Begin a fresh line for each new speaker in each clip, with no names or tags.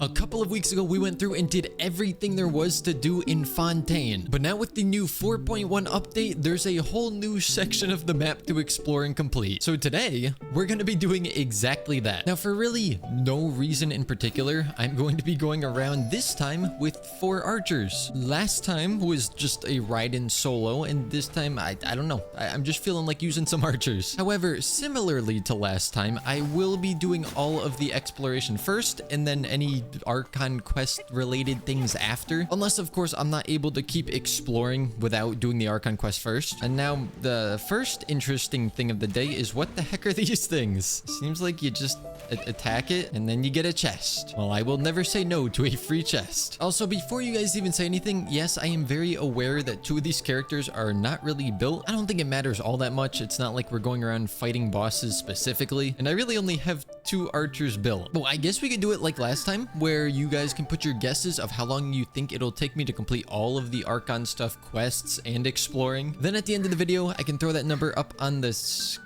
A couple of weeks ago, we went through and did everything there was to do in Fontaine. But now with the new 4.1 update, there's a whole new section of the map to explore and complete. So today, we're going to be doing exactly that. Now, for really no reason in particular, I'm going to be going around this time with 4 archers. Last time was just a ride-in solo, and this time, I don't know. I'm just feeling like using some archers. However, similarly to last time, I will be doing all of the exploration first, and then any archon quest related things after, unless of course I'm not able to keep exploring without doing the archon quest first. And now the first interesting thing of the day is, what the heck are these things? Seems like you just attack it and then you get a chest. Well, I will never say no to a free chest. Also, before you guys even say anything, yes, I am very aware that 2 of these characters are not really built. I don't think it matters all that much. It's not like we're going around fighting bosses specifically, and I really only have 2 archers built. Well, I guess we could do it like last time, where you guys can put your guesses of how long you think it'll take me to complete all of the archon stuff, quests, and exploring. Then at the end of the video, I can throw that number up on the screen.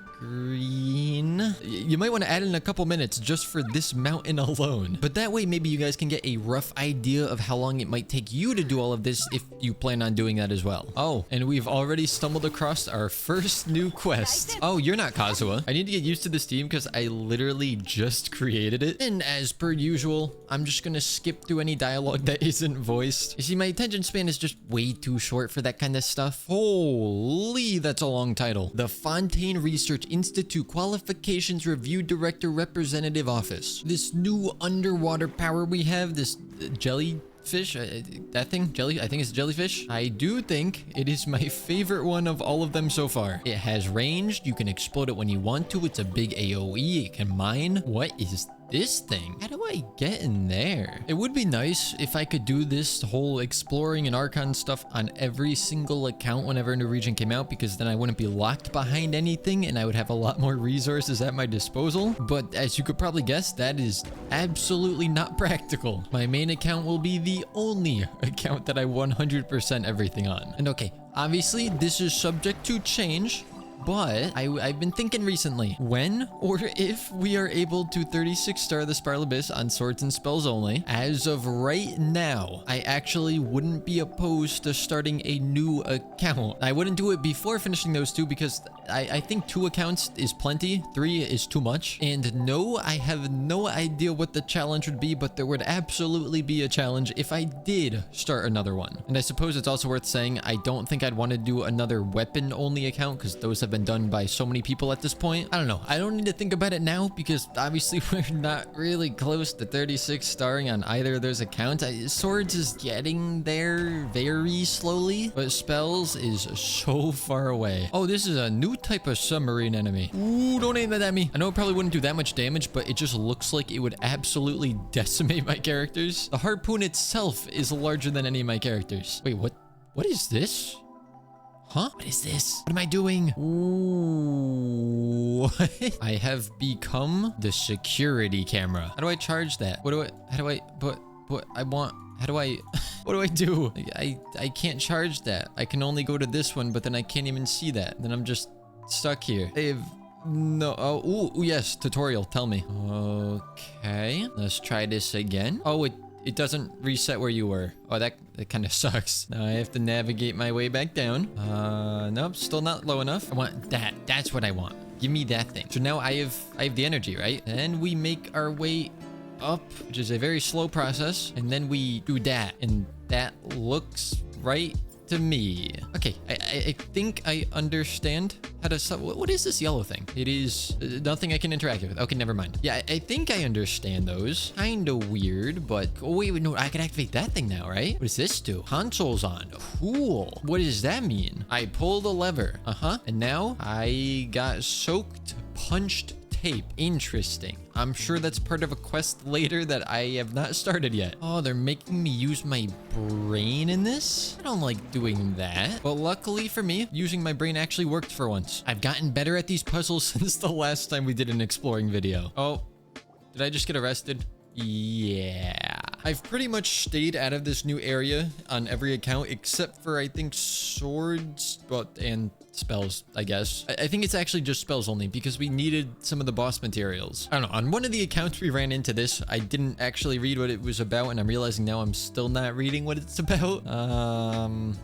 You might want to add in a couple minutes just for this mountain alone. But that way, maybe you guys can get a rough idea of how long it might take you to do all of this if you plan on doing that as well. Oh, and we've already stumbled across our first new quest. Oh, you're not Kazuha. I need to get used to this team because I literally just created it. And as per usual, I'm just going to skip through any dialogue that isn't voiced. You see, my attention span is just way too short for that kind of stuff. Holy, that's a long title. The Fontaine Research Institute Qualifications Review Director Representative Office. This new underwater power we have, this jellyfish, that thing, I think it's jellyfish. I do think it is my favorite one of all of them so far. It has range, you can explode it when you want to, it's a big AoE, it can mine. What is this thing? How do I get in there? It would be nice if I could do this whole exploring and archon stuff on every single account whenever a new region came out, because then I wouldn't be locked behind anything and I would have a lot more resources at my disposal. But as you could probably guess, that is absolutely not practical. My main account will be the only account that I 100% everything on. And okay, obviously this is subject to change, but I've been thinking recently, when or if we are able to 36 star the Spiral Abyss on swords and spells only, as of right now, I actually wouldn't be opposed to starting a new account. I wouldn't do it before finishing those 2 because I think 2 accounts is plenty, 3 is too much. And no, I have no idea what the challenge would be, but there would absolutely be a challenge if I did start another one. And I suppose it's also worth saying, I don't think I'd want to do another weapon only account because those have been done by so many people at this point. I don't know. I don't need to think about it now because obviously we're not really close to 36 starring on either of those accounts. Swords is getting there very slowly, but spells is so far away. Oh, this is a new type of submarine enemy. Ooh, don't aim that at me. I know it probably wouldn't do that much damage, but it just looks like it would absolutely decimate my characters. The harpoon itself is larger than any of my characters. Wait, what is this? Huh? What is this? What am I doing? Ooh. I have become the security camera. How do I charge that? What do I do? I can't charge that. I can only go to this one, but then I can't even see that. Then I'm just stuck here. No. Oh, ooh, yes. Tutorial. Tell me. Okay. Let's try this again. Oh, it doesn't reset where you were. Oh, that kind of sucks. Now I have to navigate my way back down. Nope, still not low enough. I want that. That's what I want. Give me that thing. So now I have the energy, right? And we make our way up, which is a very slow process. And then we do that. And that looks right to me. Okay, I think I understand how to stop. What is this yellow thing? It is nothing I can interact with. Okay, never mind. Yeah, I think I understand those. Kind of weird, but oh wait, no, I can activate that thing now, right? What does this do? Console's on. Cool. What does that mean? I pull the lever. And now I got soaked, punched tape. Interesting. I'm sure that's part of a quest later that I have not started yet. Oh, they're making me use my brain in this? I don't like doing that. But luckily for me, using my brain actually worked for once. I've gotten better at these puzzles since the last time we did an exploring video. Oh, did I just get arrested? Yeah. I've pretty much stayed out of this new area on every account except for, I think, swords and spells, I guess. I think it's actually just spells only because we needed some of the boss materials. I don't know. On one of the accounts we ran into this, I didn't actually read what it was about, and I'm realizing now I'm still not reading what it's about.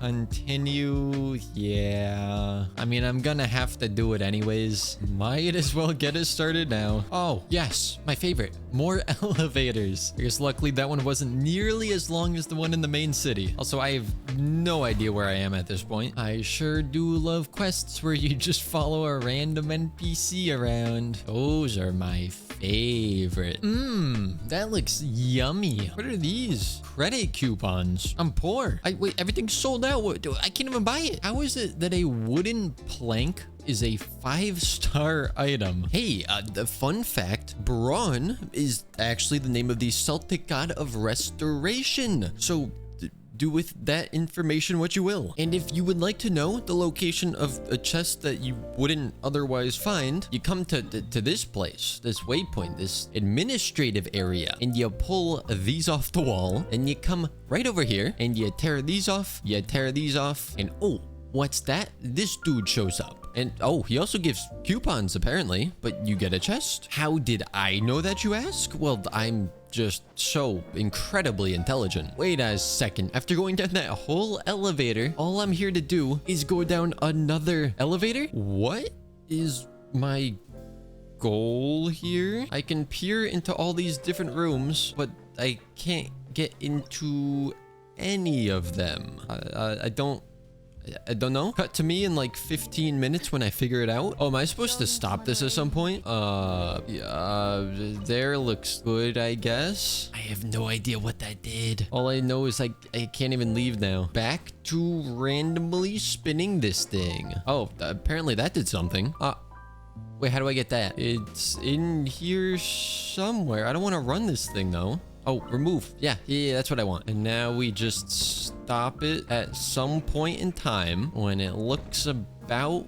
Continue. Yeah. I mean, I'm gonna have to do it anyways. Might as well get it started now. Oh, yes. My favorite. More elevators. I guess luckily that one wasn't nearly as long as the one in the main city. Also, I have no idea where I am at this point. I sure do love quests where you just follow a random NPC around. Those are my favorite. That looks yummy. What are these? Credit coupons. I'm poor. Wait, everything's sold out. I can't even buy it. How is it that a wooden plank is a 5-star item? Hey, the fun fact, Braun is actually the name of the Celtic god of restoration. So do with that information what you will. And if you would like to know the location of a chest that you wouldn't otherwise find, you come to this place, this waypoint, this administrative area, and you pull these off the wall, and you come right over here, and you tear these off, and oh, what's that? This dude shows up. And oh, he also gives coupons apparently, but you get a chest. How did I know that, you ask? Well, I'm just so incredibly intelligent. Wait a second. After going down that whole elevator, all I'm here to do is go down another elevator? What is my goal here? I can peer into all these different rooms, but I can't get into any of them. I don't know. Cut to me in like 15 minutes when I figure it out. Oh, am I supposed to stop this at some point? There looks good, I guess. I have no idea what that did. All I know is I can't even leave now. Back to randomly spinning this thing. Oh, apparently that did something. Wait, how do I get that? It's in here somewhere. I don't want to run this thing though. Oh, remove. Yeah, that's what I want. And now we just stop it at some point in time when it looks about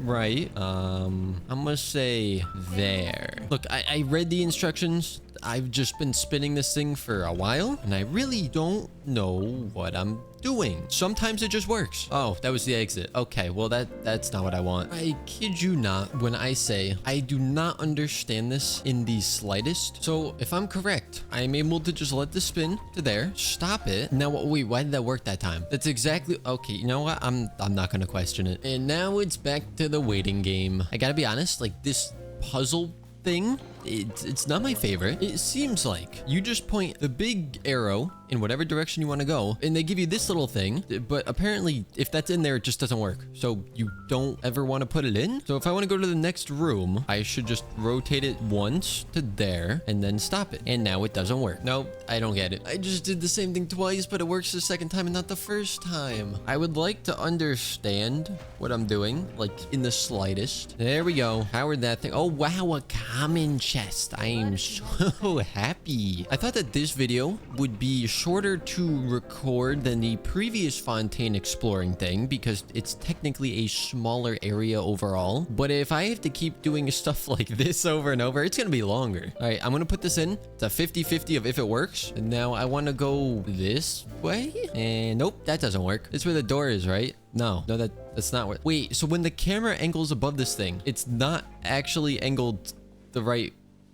right. I'm gonna say there. Look, I read the instructions. I've just been spinning this thing for a while, and I really don't know what I'm doing. Sometimes it just works. Oh, that was the exit. Okay, well that's not what I want. I kid you not when I say I do not understand this in the slightest. So if I'm correct, I'm able to just let this spin to there, stop it. Now, wait, why did that work that time? That's exactly, okay, you know what? I'm not gonna question it. And now it's back to the waiting game. I gotta be honest, like this puzzle thing, it's not my favorite. It seems like you just point the big arrow in whatever direction you want to go, and they give you this little thing, but apparently if that's in there, it just doesn't work. So you don't ever want to put it in. So if I want to go to the next room, I should just rotate it once to there and then stop it. And now it doesn't work. No, I don't get it. I just did the same thing twice, but it works the second time and not the first time. I would like to understand what I'm doing, like in the slightest. There we go. Powered that thing. Oh wow, a common chest. I am so happy. I thought that this video would be shorter to record than the previous Fontaine exploring thing because it's technically a smaller area overall. But if I have to keep doing stuff like this over and over, it's gonna be longer. All right, I'm gonna put this in. It's a 50-50 of if it works. And now I want to go this way. And nope, that doesn't work. It's where the door is, right? No, that's not what. Wait, so when the camera angles above this thing, it's not actually angled the right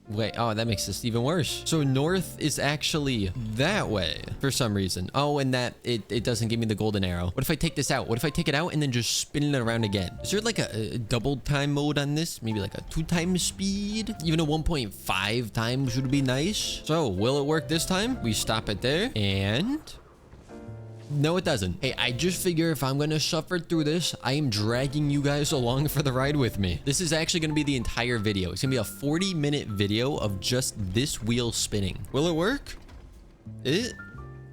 way. Oh, that makes this even worse. So north is actually that way for some reason. Oh, and that it doesn't give me the golden arrow. What if I take this out? What if I take it out and then just spin it around again? Is there like a double time mode on this? Maybe like a 2 times speed? Even a 1.5 times would be nice. So will it work this time? We stop it there and no, it doesn't. Hey, I just figure if I'm gonna suffer through this, I am dragging you guys along for the ride with me. This is actually gonna be the entire video. It's gonna be a 40-minute video of just this wheel spinning. Will it work? It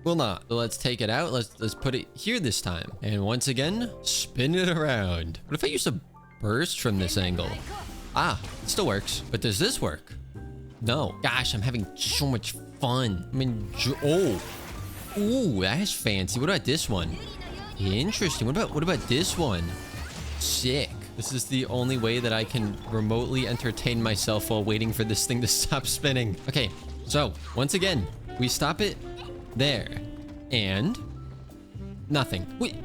will not. So let's take it out. Let's put it here this time. And once again, spin it around. What if I use a burst from this angle? Ah, it still works. But does this work? No. Gosh, I'm having so much fun. I mean, oh. Ooh, that's fancy. What about this one? Interesting. What about this one? Sick. This is the only way that I can remotely entertain myself while waiting for this thing to stop spinning. Okay, so once again, we stop it there. And nothing. Wait,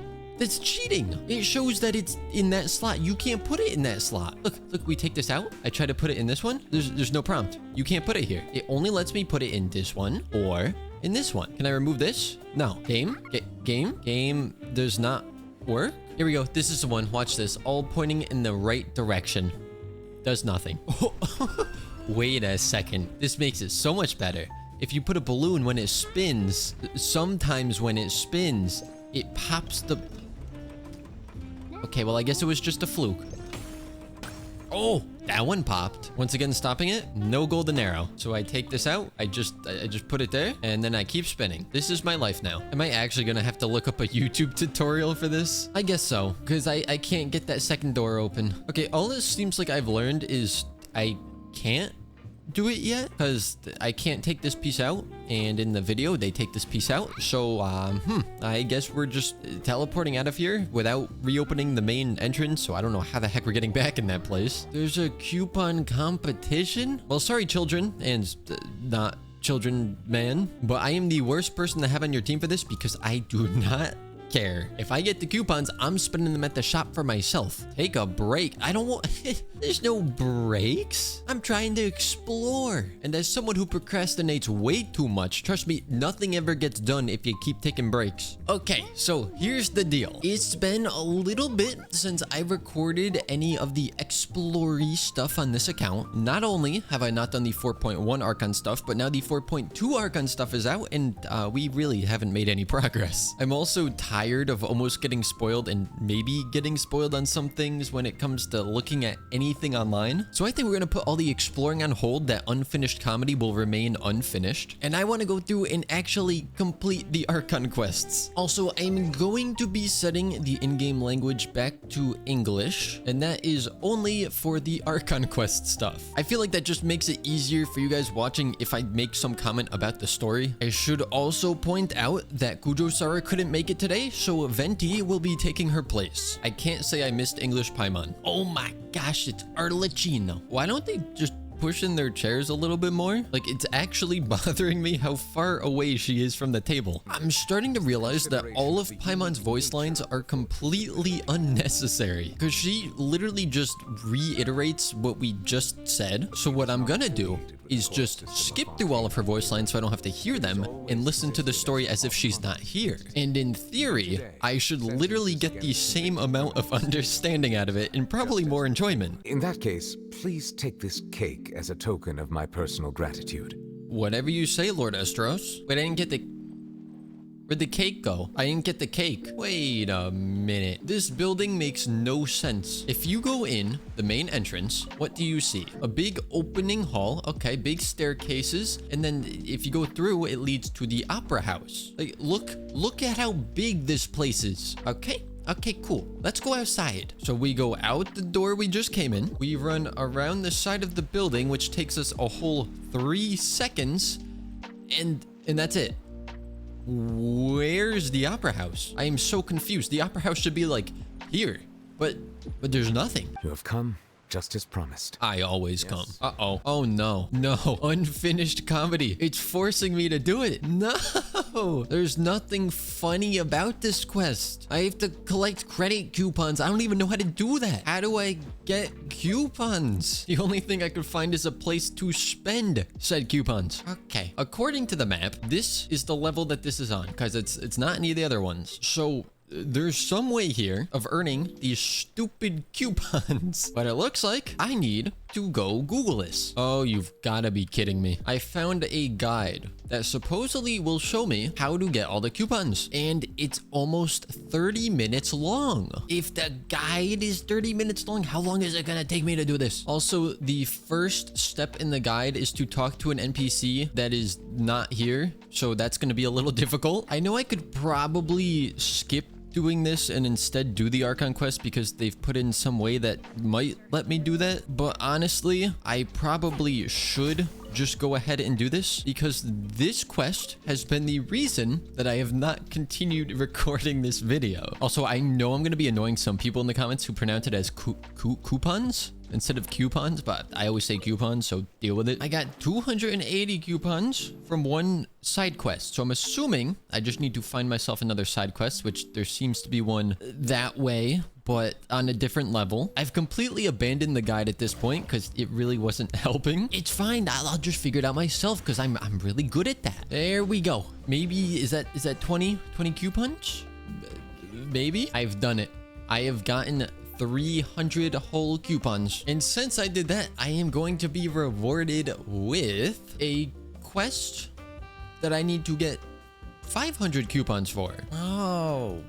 That's cheating. It shows that it's in that slot. You can't put it in that slot. Look, we take this out. I try to put it in this one. There's no prompt. You can't put it here. It only lets me put it in this one or in this one. Can I remove this? No. Game does not work. Here we go. This is the one. Watch this. All pointing in the right direction. Does nothing. Wait a second. This makes it so much better. If you put a balloon when it spins, sometimes when it spins, it pops the... Okay, well, I guess it was just a fluke. Oh, that one popped. Once again, stopping it. No golden arrow. So I take this out. I just put it there, and then I keep spinning. This is my life now. Am I actually gonna have to look up a YouTube tutorial for this? I guess so, because I can't get that second door open. Okay, all it seems like I've learned is I can't do it yet because I can't take this piece out, and in the video they take this piece out. So I guess we're just teleporting out of here without reopening the main entrance. So I don't know how the heck we're getting back in that place. There's a coupon competition. Well, sorry children and not children man, but I am the worst person to have on your team for this because I do not care. If I get the coupons, I'm spending them at the shop for myself. Take a break. I don't want... There's no breaks. I'm trying to explore. And as someone who procrastinates way too much, trust me, nothing ever gets done if you keep taking breaks. Okay, so here's the deal. It's been a little bit since I recorded any of the explory stuff on this account. Not only have I not done the 4.1 Archon stuff, but now the 4.2 Archon stuff is out, and we really haven't made any progress. I'm also tired of almost getting spoiled and maybe getting spoiled on some things when it comes to looking at anything online. So I think we're gonna put all the exploring on hold. That unfinished comedy will remain unfinished, and I want to go through and actually complete the Archon quests. Also, I'm going to be setting the in-game language back to English, and that is only for the Archon quest stuff. I feel like that just makes it easier for you guys watching if I make some comment about the story. I should also point out that Kujo-Sara couldn't make it today, so Venti will be taking her place. I can't say I missed English Paimon. Oh my gosh, it's Arlecchino. Why don't they just push in their chairs a little bit more? Like, it's actually bothering me how far away she is from the table. I'm starting to realize that all of Paimon's voice lines are completely unnecessary because she literally just reiterates what we just said. So what I'm gonna do is just skip through all of her voice lines so I don't have to hear them and listen to the story as if she's not here. And in theory, I should literally get the same amount of understanding out of it and probably more enjoyment.
In that case, please take this cake as a token of my personal gratitude.
Whatever you say, Lord Estros. Wait, I didn't get the... Where'd the cake go? I didn't get the cake. Wait a minute. This building makes no sense. If you go in the main entrance, what do you see? A big opening hall. Okay, big staircases. And then if you go through, it leads to the opera house. Like, look at how big this place is. Okay. Okay, cool. Let's go outside. So we go out the door we just came in. We run around the side of the building, which takes us a whole 3 seconds. And that's it. Where's the opera house? I am so confused. The opera house should be like here, but there's nothing.
You have come just as promised.
I always come. Uh-oh. Oh no. No. Unfinished comedy. It's forcing me to do it. No. There's nothing funny about this quest. I have to collect credit coupons. I don't even know how to do that. How do I get coupons? The only thing I could find is a place to spend said coupons. Okay. According to the map, this is the level that this is on because it's not any of the other ones. So there's some way here of earning these stupid coupons, but it looks like I need to go Google this. Oh, you've got to be kidding me. I found a guide that supposedly will show me how to get all the coupons, and it's almost 30 minutes long. If the guide is 30 minutes long, how long is it gonna take me to do this? Also, the first step in the guide is to talk to an NPC that is not here, so that's gonna be a little difficult. I know I could probably skip doing this and instead do the Archon quest because they've put in some way that might let me do that, but honestly, I probably should just go ahead and do this because this quest has been the reason that I have not continued recording this video. Also, I know I'm going to be annoying some people in the comments who pronounce it as coupons. instead of coupons, but I always say coupons, so deal with it. I got 280 coupons from one side quest. So I'm assuming I just need to find myself another side quest, which there seems to be one that way, but on a different level. I've completely abandoned the guide at this point because it really wasn't helping. It's fine. I'll just figure it out myself because I'm really good at that. There we go. Maybe is that 20 coupons? Maybe. I've done it. I have gotten 300 whole coupons. And since I did that, I am going to be rewarded with a quest that I need to get 500 coupons for. Oh,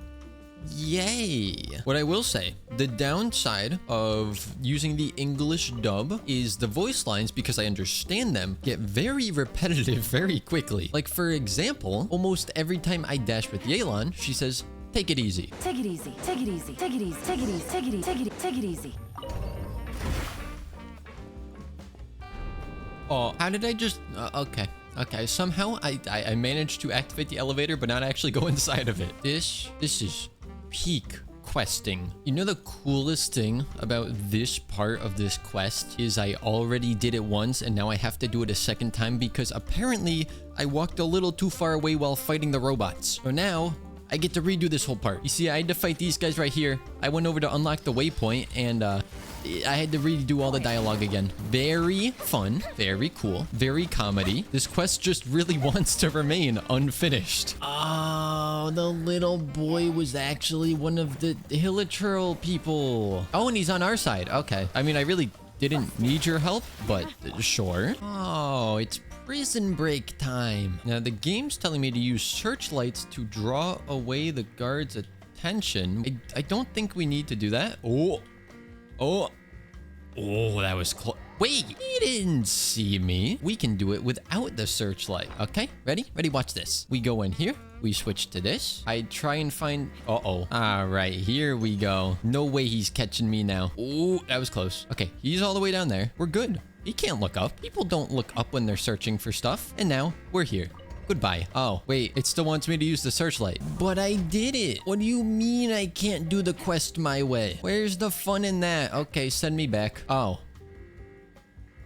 yay. What I will say, the downside of using the English dub is the voice lines, because I understand them, get very repetitive very quickly. Like, for example, almost every time I dash with Yelan, she says, take it easy.
Take it easy. Take it easy. Take it easy. Take it easy. Take it easy. Take it easy. Take it easy.
Oh, how did I just... okay. Okay, somehow I managed to activate the elevator, but not actually go inside of it. This is peak questing. You know the coolest thing about this part of this quest is I already did it once, and now I have to do it a second time because apparently I walked a little too far away while fighting the robots. So now I get to redo this whole part. You see, I had to fight these guys right here. I went over to unlock the waypoint, and I had to redo all the dialogue again. Very fun, very cool, very comedy. This quest just really wants to remain unfinished. Oh, the little boy was actually one of the Hilichurl people. Oh, and he's on our side. Okay. I mean, I really didn't need your help, but sure. Oh, it's prison break time. Now, the game's telling me to use searchlights to draw away the guards' attention. I don't think we need to do that. Oh, that was close. Wait, he didn't see me. We can do it without the searchlight. Okay, ready? Ready, watch this. We go in here. We switch to this. I try and find... Uh-oh. All right, here we go. No way he's catching me now. Oh, that was close. Okay, he's all the way down there. We're good. He can't look up. People don't look up when they're searching for stuff. And now we're here. Goodbye. Oh, wait, it still wants me to use the searchlight. But I did it. What do you mean I can't do the quest my way? Where's the fun in that? Okay, send me back. Oh,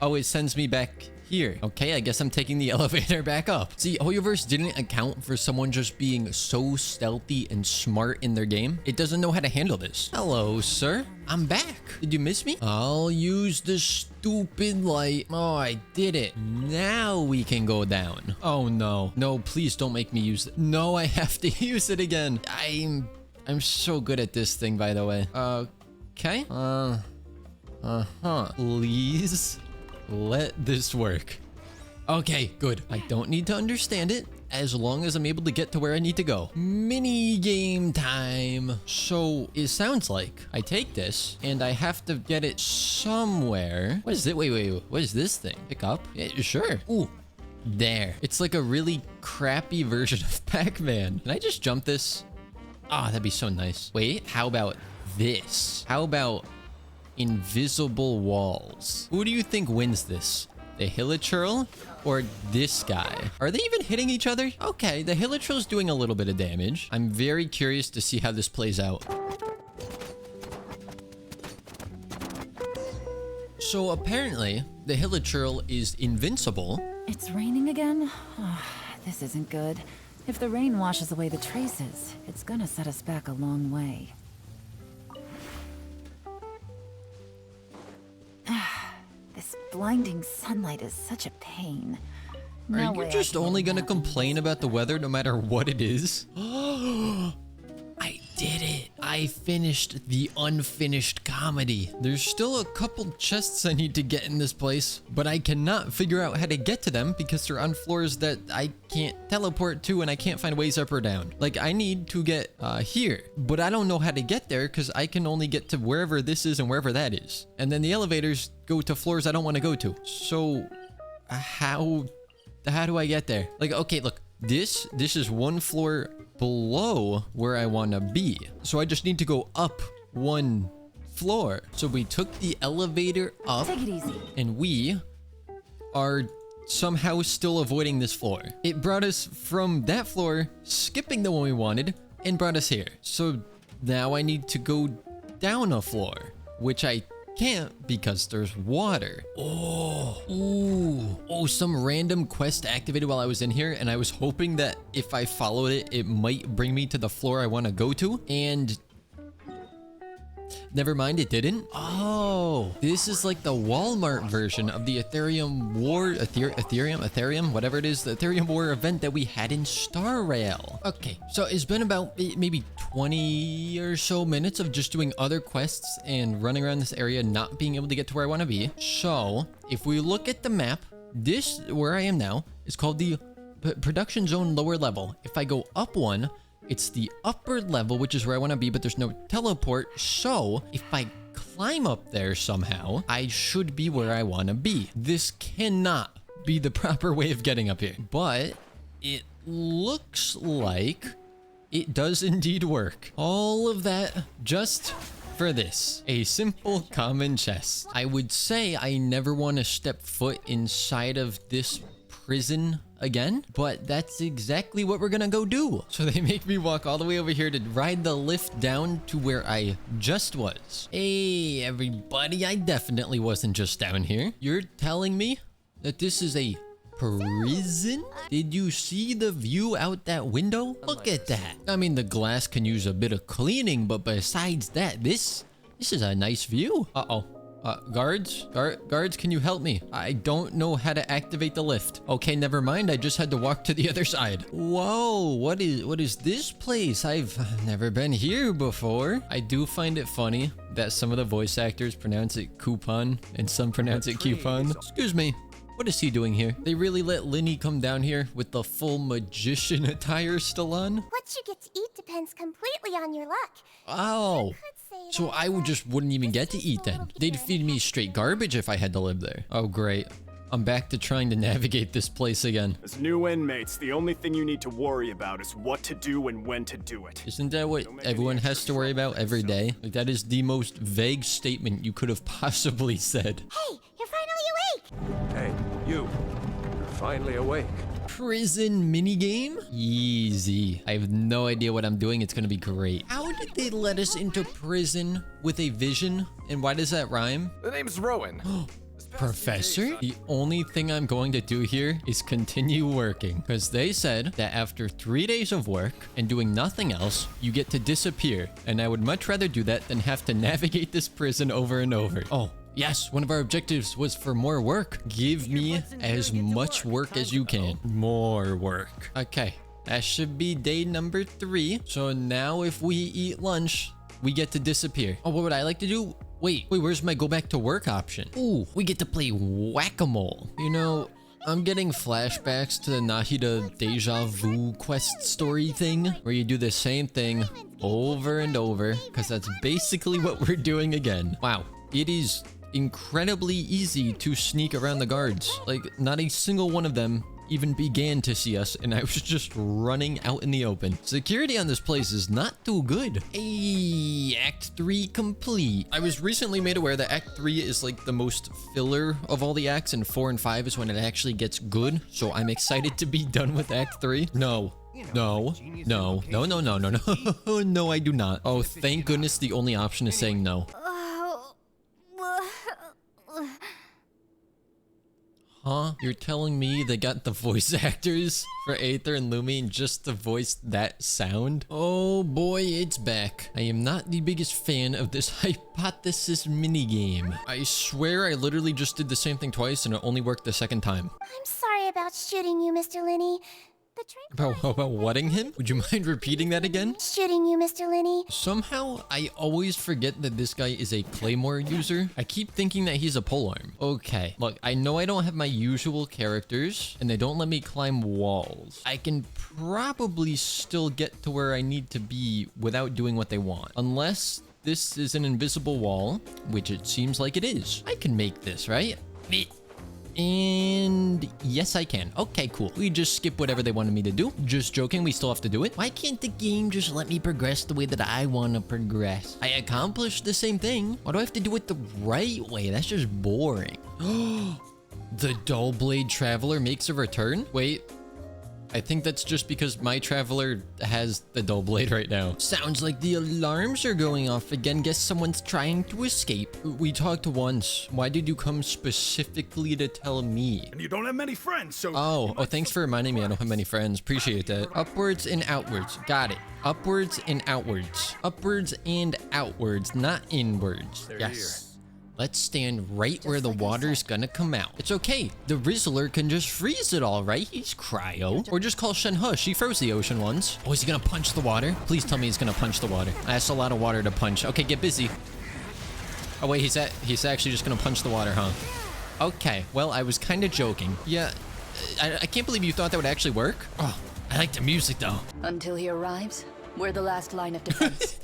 it sends me back here. Okay, I guess I'm taking the elevator back up. See, Hoyoverse didn't account for someone just being so stealthy and smart in their game. It doesn't know how to handle this. Hello, sir. I'm back. Did you miss me? I'll use the stupid light. Oh, I did it. Now we can go down. Oh, no. No, please don't make me use it. No, I have to use it again. I'm so good at this thing, by the way. Okay. Please let this work. Okay, good. I don't need to understand it as long as I'm able to get to where I need to go. Mini game time. So it sounds like I take this and I have to get it somewhere. What is it? Wait. What is this thing? Pick up? Yeah, sure. Ooh, there. It's like a really crappy version of Pac-Man. Can I just jump this? Ah, that'd be so nice. Wait, how about this? How about invisible walls? Who do you think wins this? The Hilichurl or this guy? Are they even hitting each other? Okay, the Hilichurl's doing a little bit of damage. I'm very curious to see how this plays out. So apparently, the Hilichurl is invincible.
It's raining again? Oh, this isn't good. If the rain washes away the traces, it's gonna set us back a long way. This blinding sunlight is such a pain.
Are you just only gonna complain about the weather no matter what it is? I did it. I finished the unfinished comedy. There's still a couple chests I need to get in this place, but I cannot figure out how to get to them because they're on floors that I can't teleport to and I can't find ways up or down. Like, I need to get here, but I don't know how to get there because I can only get to wherever this is and wherever that is. And then the elevators go to floors I don't want to go to. So how do I get there? Like, okay, look, this is one floor below where I want to be. So I just need to go up one floor. So we took the elevator up.
Take it easy.
And we are somehow still avoiding this floor. It brought us from that floor, skipping the one we wanted, and brought us here. So now I need to go down a floor, which I can't because there's water. Oh, some random quest activated while I was in here, and I was hoping that if I followed it, it might bring me to the floor I want to go to, and never mind, it didn't. Oh, this is like the Walmart version of the Ethereum War, Ethereum, whatever it is, the Ethereum War event that we had in Star Rail. Okay, so it's been about maybe 20 or so minutes of just doing other quests and running around this area, not being able to get to where I want to be. So if we look at the map, this, where I am now, is called the production zone lower level. If I go up one, it's the upper level, which is where I want to be, but there's no teleport. So if I climb up there somehow, I should be where I want to be. This cannot be the proper way of getting up here, but it looks like it does indeed work. All of that just for this, a simple common chest. I would say I never want to step foot inside of this prison again, but that's exactly what we're gonna go do. So they make me walk all the way over here to ride the lift down to where I just was. Hey everybody, I definitely wasn't just down here. You're telling me that this is a prison? Did you see the view out that window? Look at that. I mean, the glass can use a bit of cleaning, but besides that, this is a nice view. Guards, can you help me? I don't know how to activate the lift. Okay, never mind. I just had to walk to the other side. Whoa, what is this place? I've never been here before. I do find it funny that some of the voice actors pronounce it coupon and some pronounce it coupon. Excuse me. What is he doing here? They really let Linny come down here with the full magician attire still on?
What you get to eat depends completely on your luck.
Oh. So I wouldn't even get to eat then. They'd feed me straight garbage if I had to live there. Oh, great. I'm back to trying to navigate this place again.
As new inmates, the only thing you need to worry about is what to do and when to do it.
Isn't that what everyone has to worry about every day? Like, that is the most vague statement you could have possibly said.
Hey, you're finally awake!
Hey, you're finally awake.
Prison minigame? Easy. I have no idea what I'm doing. It's gonna be great. How did they let us into prison with a vision? And why does that rhyme?
The name's Rowan.
Professor? The only thing I'm going to do here is continue working, because they said that after 3 days of work and doing nothing else, you get to disappear, and I would much rather do that than have to navigate this prison over and over. Oh, yes, one of our objectives was for more work. Give me as much work as you can. More work. Okay, that should be day number 3. So now if we eat lunch, we get to disappear. Oh, what would I like to do? Wait, where's my go back to work option? Ooh, we get to play whack-a-mole. You know, I'm getting flashbacks to the Nahida Deja Vu quest story thing, where you do the same thing over and over, because that's basically what we're doing again. Wow, it is incredibly easy to sneak around the guards. Like, not a single one of them even began to see us, and I was just running out in the open. Security on this place is not too good. Hey, Act 3 complete. I was recently made aware that Act 3 is like the most filler of all the acts, and 4 and 5 is when it actually gets good. So I'm excited to be done with Act 3. No, no, I do not. Oh, thank goodness the only option is saying no. Huh? You're telling me they got the voice actors for Aether and Lumion just to voice that sound? Oh boy, it's back. I am not the biggest fan of this hypothesis minigame. I swear I literally just did the same thing twice and it only worked the second time.
I'm sorry about shooting you, Mr. Linney.
About whatting him? Would you mind repeating that again?
Shooting you, Mr. Linney.
Somehow, I always forget that this guy is a Claymore user. I keep thinking that he's a polearm. Okay, look, I know I don't have my usual characters, and they don't let me climb walls. I can probably still get to where I need to be without doing what they want. Unless this is an invisible wall, which it seems like it is. I can make this, right? And yes, I can. Okay, cool. We just skip whatever they wanted me to do. Just joking, we still have to do it. Why can't the game just let me progress the way that I want to progress? I accomplished the same thing. Why do I have to do it the right way? That's just boring. The Dull Blade Traveler makes a return? Wait, I think that's just because my traveler has the dull blade right now. Sounds like the alarms are going off again. Guess someone's trying to escape. We talked once. Why did you come specifically to tell me?
And you don't have many friends, so...
Oh, thanks for reminding me I don't have many friends. Appreciate that. Upwards and outwards. Got it. Upwards and outwards. Upwards and outwards, not inwards. Yes. Let's stand right where the water's gonna come out. It's okay. The Rizzler can just freeze it all, right? He's cryo. Or just call Shenhe. She froze the ocean once. Oh, is he gonna punch the water? Please tell me he's gonna punch the water. That's a lot of water to punch. Okay, get busy. Oh, wait, he's actually just gonna punch the water, huh? Okay, well, I was kind of joking. Yeah, I can't believe you thought that would actually work. Oh, I like the music, though.
Until he arrives, we're the last line of defense.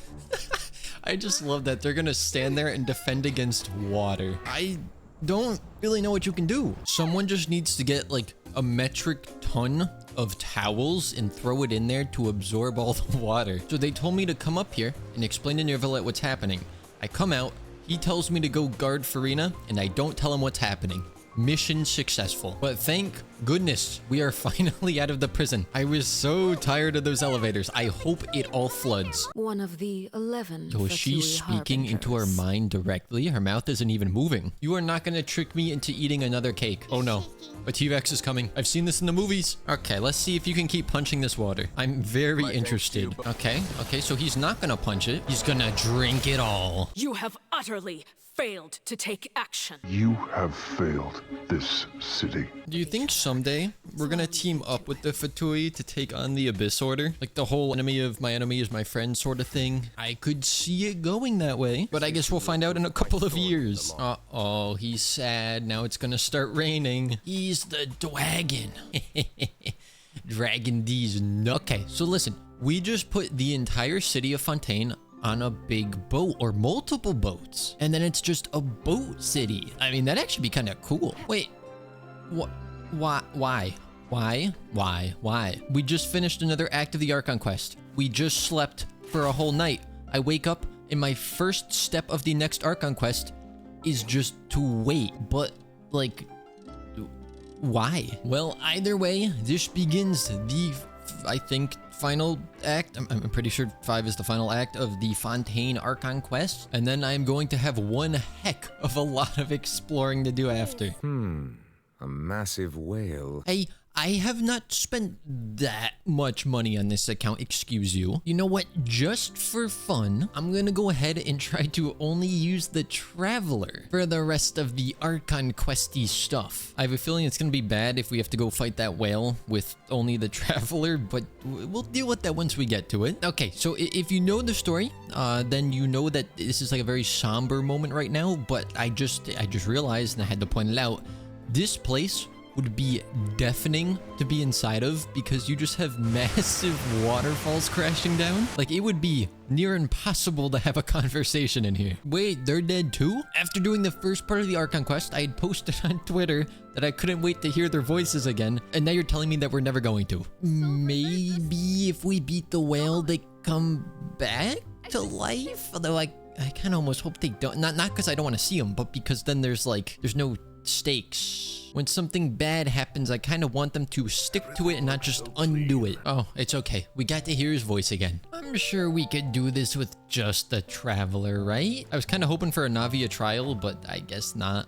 I just love that they're gonna stand there and defend against water. I don't really know what you can do. Someone just needs to get like a metric ton of towels and throw it in there to absorb all the water. So they told me to come up here and explain to Neuvillette what's happening. I come out, he tells me to go guard Furina, and I don't tell him what's happening. Mission successful. But thank goodness we are finally out of the prison. I was so tired of those elevators. I hope it all floods.
One of the 11.
So she's speaking into our mind directly. Her mouth isn't even moving. You are not going to trick me into eating another cake. Oh no. A T-Rex is coming. I've seen this in the movies. Okay, let's see if you can keep punching this water. I'm very interested. Okay, so he's not going to punch it. He's going to drink it all.
You have utterly failed to take action.
You have failed this city.
Do you think someday we're gonna team up with the Fatui to take on the Abyss Order? Like the whole enemy of my enemy is my friend sort of thing? I could see it going that way, but I guess we'll find out in a couple of years. Uh-oh, he's sad. Now it's gonna start raining. He's the dragon. Dragon D's nuts. Okay, so listen. We just put the entire city of Fontaine on a big boat or multiple boats, and then it's just a boat city. I mean, that'd actually be kind of cool. Wait, what? Why? We just finished another act of the Archon quest. We just slept for a whole night. I wake up and my first step of the next Archon quest is just to wait. But like, why? Well, either way, this begins the, I think, final act. I'm pretty sure 5 is the final act of the Fontaine Archon quest. And then I'm going to have one heck of a lot of exploring to do after.
A massive whale.
Hey, I have not spent that much money on this account, excuse you. You know what? Just for fun, I'm gonna go ahead and try to only use the Traveler for the rest of the Archon questy stuff. I have a feeling it's gonna be bad if we have to go fight that whale with only the Traveler, but we'll deal with that once we get to it. Okay, so if you know the story, then you know that this is like a very somber moment right now, but I just realized, and I had to point it out, this place would be deafening to be inside of because you just have massive waterfalls crashing down. Like, it would be near impossible to have a conversation in here. Wait, they're dead too? After doing the first part of the Archon quest, I had posted on Twitter that I couldn't wait to hear their voices again, and now you're telling me that we're never going to. Maybe if we beat the whale, they come back to life? Although I kind of almost hope they don't. Not because I don't want to see them, but because then there's no stakes. When something bad happens, I kind of want them to stick to it and not just undo it. Oh, it's okay. We got to hear his voice again. I'm sure we could do this with just the Traveler, right? I was kind of hoping for a Navia trial, but I guess not.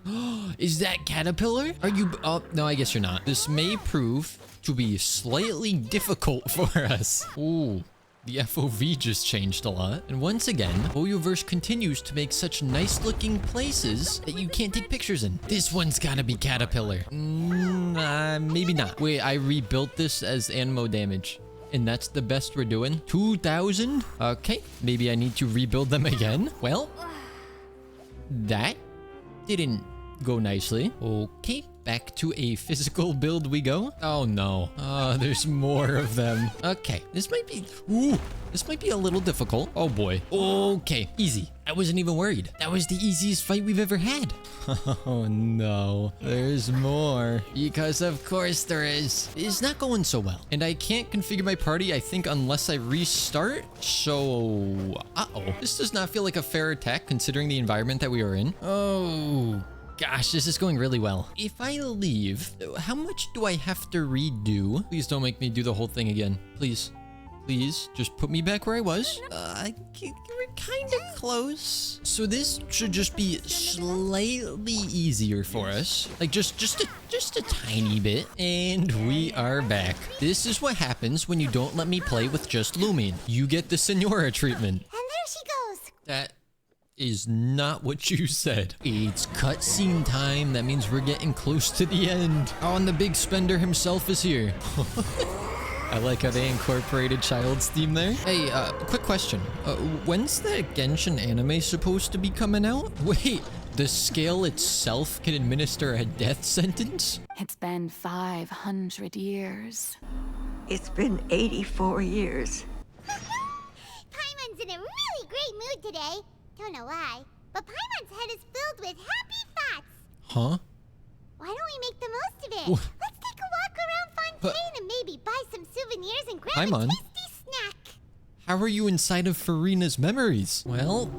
Is that Caterpillar? Are you... Oh, no, I guess you're not. This may prove to be slightly difficult for us. Ooh. The FOV just changed a lot. And once again, Oyoverse continues to make such nice looking places that you can't take pictures in. This one's gotta be Caterpillar. Maybe not. Wait, I rebuilt this as Anemo damage. And that's the best we're doing. 2,000? Okay, maybe I need to rebuild them again. Well, that didn't go nicely. Okay. Back to a physical build we go. Oh no. There's more of them. Okay, this might be a little difficult. Oh boy. Okay, easy. I wasn't even worried. That was the easiest fight we've ever had. Oh no. There's more. Because of course there is. It's not going so well. And I can't configure my party, I think, unless I restart. So, uh-oh. This does not feel like a fair attack considering the environment that we are in. Oh. gosh, this is going really well. If I leave, how much do I have to redo? Please don't make me do the whole thing again. Please. Please, just put me back where I was. We're kind of close. So this should just be slightly easier for us. Like just a tiny bit. And we are back. This is what happens when you don't let me play with just Lumine. You get the Senora treatment.
And there she goes.
That is not what you said. It's cutscene time. That means we're getting close to the end. Oh, and the big spender himself is here. I like how they incorporated Child's theme there. Hey, quick question. When's the Genshin anime supposed to be coming out? Wait, the scale itself can administer a death sentence?
It's been 500 years.
It's been 84 years.
Paimon's in a really great mood today. Don't know why, but Paimon's head is filled with happy thoughts.
Huh?
Why don't we make the most of it?
Wha-
Let's take a walk around Fontaine and maybe buy some souvenirs and grab
Paimon?
a tasty snack.
How are you inside of Furina's memories? Well,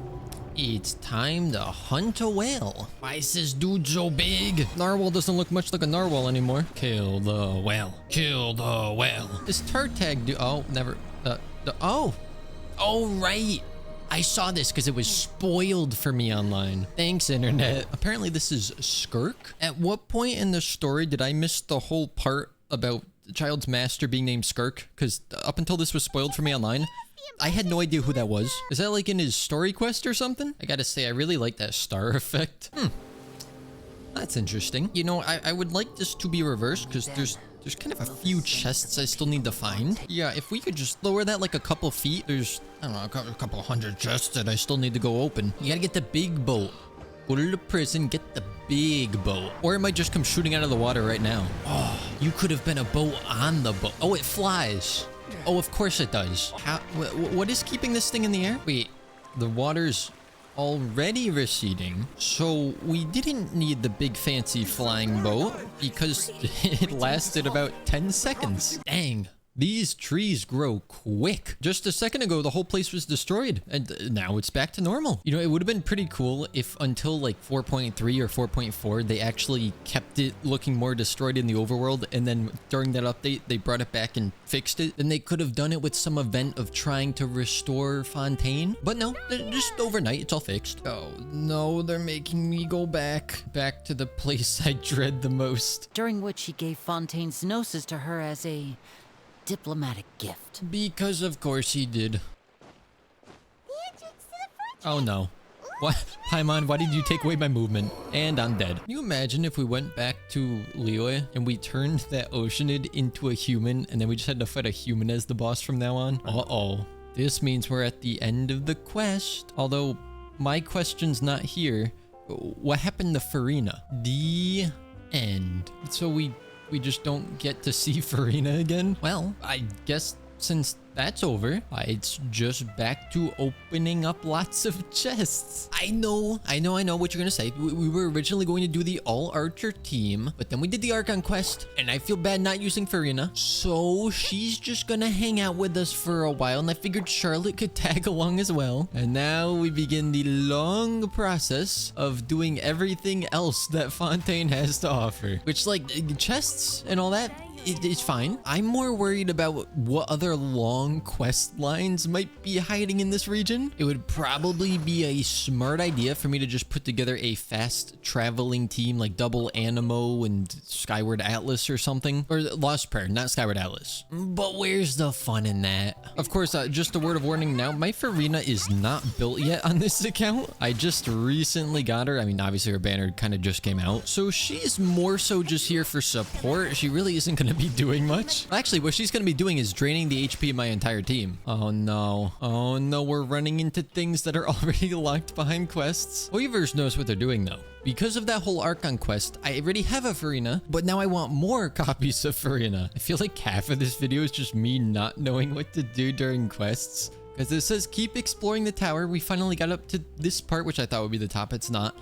it's time to hunt a whale. Why is this dude so big? Narwhal doesn't look much like a narwhal anymore. Kill the whale. Kill the whale. This Tartag dude. Oh, never. Oh, right. I saw this because it was spoiled for me online. Thanks, internet. Apparently this is Skirk. At what point in the story did I miss the whole part about the child's master being named Skirk? Because up until this was spoiled for me online, I had no idea who that was. Is that like in his story quest or something? I gotta say, I really like that star effect. That's interesting. You know, I would like this to be reversed because there's kind of a few chests I still need to find. Yeah, if we could just lower that like a couple feet, there's, I don't know, a couple hundred chests that I still need to go open. You gotta get the big boat. Go to the prison, get the big boat. Or it might just come shooting out of the water right now. Oh, you could have been a boat on the boat. Oh, it flies. Oh, of course it does. How, what is keeping this thing in the air? Wait, the water's already receding, so we didn't need the big fancy flying boat because it lasted about 10 seconds. Dang. These trees grow quick. Just a second ago, the whole place was destroyed, and now it's back to normal. You know, it would have been pretty cool if until like 4.3 or 4.4, they actually kept it looking more destroyed in the overworld, and then during that update, they brought it back and fixed it. Then they could have done it with some event of trying to restore Fontaine. But no, just overnight, it's all fixed. Oh no, they're making me go back to the place I dread the most.
During which he gave Fontaine's gnosis to her as a diplomatic gift.
Because of course he did. Oh no. What? Paimon, why did you take away my movement? And I'm dead. Can you imagine if we went back to Liyue and we turned that Oceanid into a human and then we just had to fight a human as the boss from now on? Uh-oh. This means we're at the end of the quest. Although, my question's not here. What happened to Furina? The end. So we just don't get to see Furina again? Well, I guess since that's over, it's just back to opening up lots of chests. I know what you're gonna say. We were originally going to do the all-archer team, but then we did the Archon quest, and I feel bad not using Furina, so she's just gonna hang out with us for a while, and I figured Charlotte could tag along as well. And now we begin the long process of doing everything else that Fontaine has to offer, which, like, chests and all that, it's fine. I'm more worried about what other long quest lines might be hiding in this region. It would probably be a smart idea for me to just put together a fast traveling team like Double Animo and Skyward Atlas or something. Or Lost Prayer, not Skyward Atlas. But where's the fun in that? Of course, just a word of warning now, my Furina is not built yet on this account. I just recently got her. I mean, obviously her banner kind of just came out. So she's more so just here for support. She really isn't going to be doing much. Actually, what she's going to be doing is draining the HP of my entire team. Oh no. Oh no, we're running into things that are already locked behind quests. Weavers knows what they're doing though. Because of that whole Archon quest, I already have a Furina, but now I want more copies of Furina. I feel like half of this video is just me not knowing what to do during quests. Because it says keep exploring the tower. We finally got up to this part, which I thought would be the top. It's not.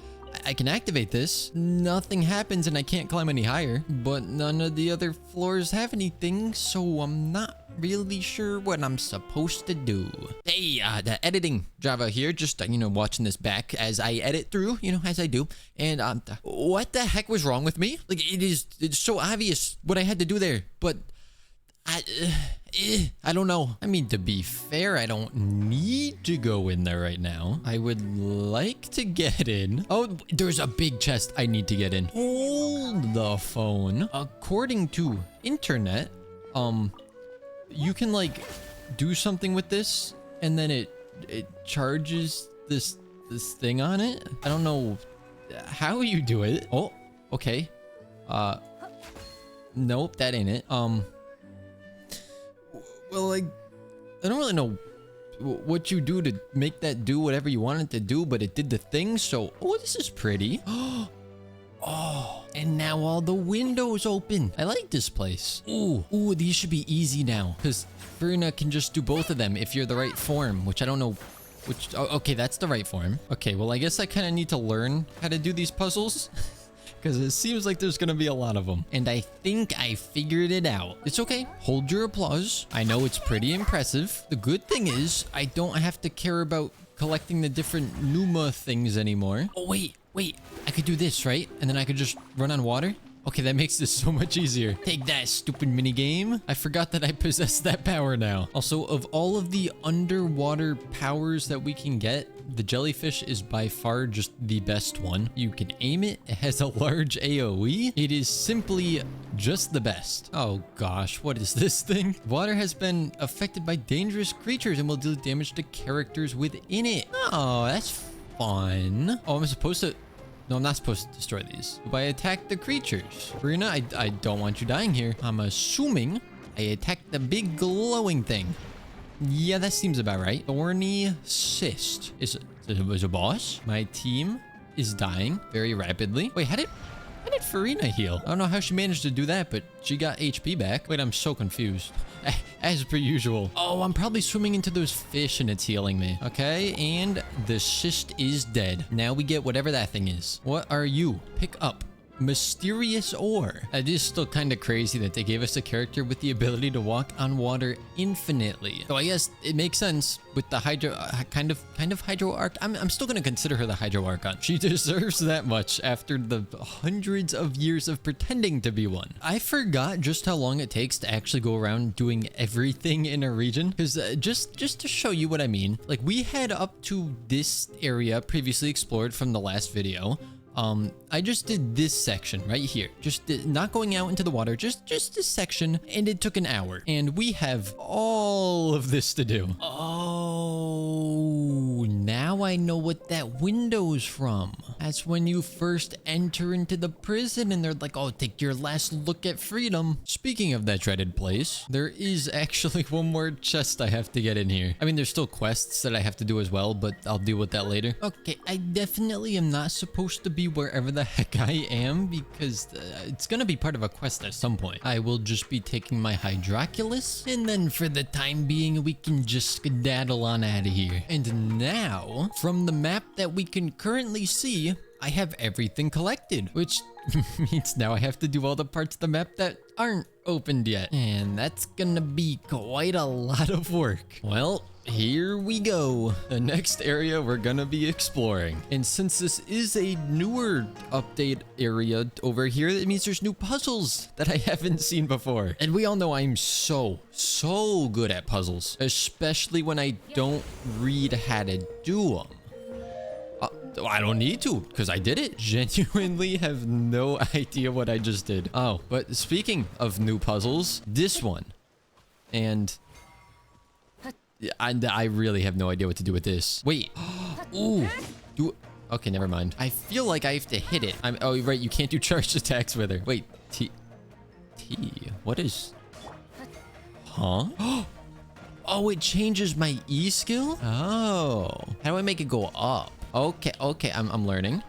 I can activate this. Nothing happens and I can't climb any higher, but none of the other floors have anything, so I'm not really sure what I'm supposed to do. Hey, the editing Java here, just, you know, watching this back as I edit through, you know, as I do. And, what the heck was wrong with me? Like, it's so obvious what I had to do there, but I don't know. I mean, to be fair, I don't need to go in there right now. I would like to get in. Oh, there's a big chest I need to get in. Hold the phone. According to internet, you can like do something with this and then it charges this thing on it. I don't know how you do it. Oh, okay. Nope, that ain't it. Well, like, I don't really know what you do to make that do whatever you want it to do, but it did the thing, so... Oh, this is pretty. Oh, and now all the windows open. I like this place. Ooh, these should be easy now, because Furina can just do both of them if you're the right form, which I don't know which... Oh, okay, that's the right form. Okay, well, I guess I kind of need to learn how to do these puzzles. Because it seems like there's gonna be a lot of them. And I think I figured it out. It's okay. Hold your applause. I know it's pretty impressive. The good thing is, I don't have to care about collecting the different Numa things anymore. Oh, wait. I could do this, right? And then I could just run on water? Okay, that makes this so much easier. Take that, stupid minigame. I forgot that I possess that power now. Also, of all of the underwater powers that we can get, the jellyfish is by far just the best one. You can aim it. It has a large AoE. It is simply just the best. Oh gosh, what is this thing? Water has been affected by dangerous creatures and will deal damage to characters within it. Oh, that's fun. Oh, I'm supposed to... No, I'm not supposed to destroy these. Do I attack the creatures? Furina, I don't want you dying here. I'm assuming I attack the big glowing thing. Yeah, that seems about right. Thorny cyst. Is a boss? My team is dying very rapidly. Wait, how did Furina heal? I don't know how she managed to do that, but she got HP back. Wait, I'm so confused. As per usual. Oh, I'm probably swimming into those fish and it's healing me. Okay, and the cyst is dead. Now we get whatever that thing is. What are you? Pick up. Mysterious ore. It is still kind of crazy that they gave us a character with the ability to walk on water infinitely. So I guess it makes sense with the hydro, kind of hydro arc. I'm still gonna consider her the hydro archon. She deserves that much after the hundreds of years of pretending to be one. I forgot just how long it takes to actually go around doing everything in a region. Because just to show you what I mean, like we had up to this area previously explored from the last video. I just did this section right here. Not going out into the water, just this section, and it took an hour. And we have all of this to do. Oh, now I know what that window's from. That's when you first enter into the prison and they're like, oh, take your last look at freedom. Speaking of that dreaded place, there is actually one more chest I have to get in here. I mean, there's still quests that I have to do as well, but I'll deal with that later. Okay, I definitely am not supposed to be wherever the heck I am because it's gonna be part of a quest at some point. I will just be taking my Hydroculus and then for the time being we can just skedaddle on out of here. And now from the map that we can currently see, I have everything collected, which means now I have to do all the parts of the map that aren't opened yet. And that's gonna be quite a lot of work. Well, here we go. The next area we're gonna be exploring. And since this is a newer update area over here, that means there's new puzzles that I haven't seen before. And we all know I'm so good at puzzles, especially when I don't read how to do them. I don't need to, because I did it. Genuinely have no idea what I just did. Oh, but speaking of new puzzles, this one. And I really have no idea what to do with this. Wait. Ooh. Okay, never mind. I feel like I have to hit it. Oh, right. You can't do charged attacks with her. Wait. T. What is... Huh? Oh, it changes my E skill? Oh. How do I make it go up? Okay, I'm learning.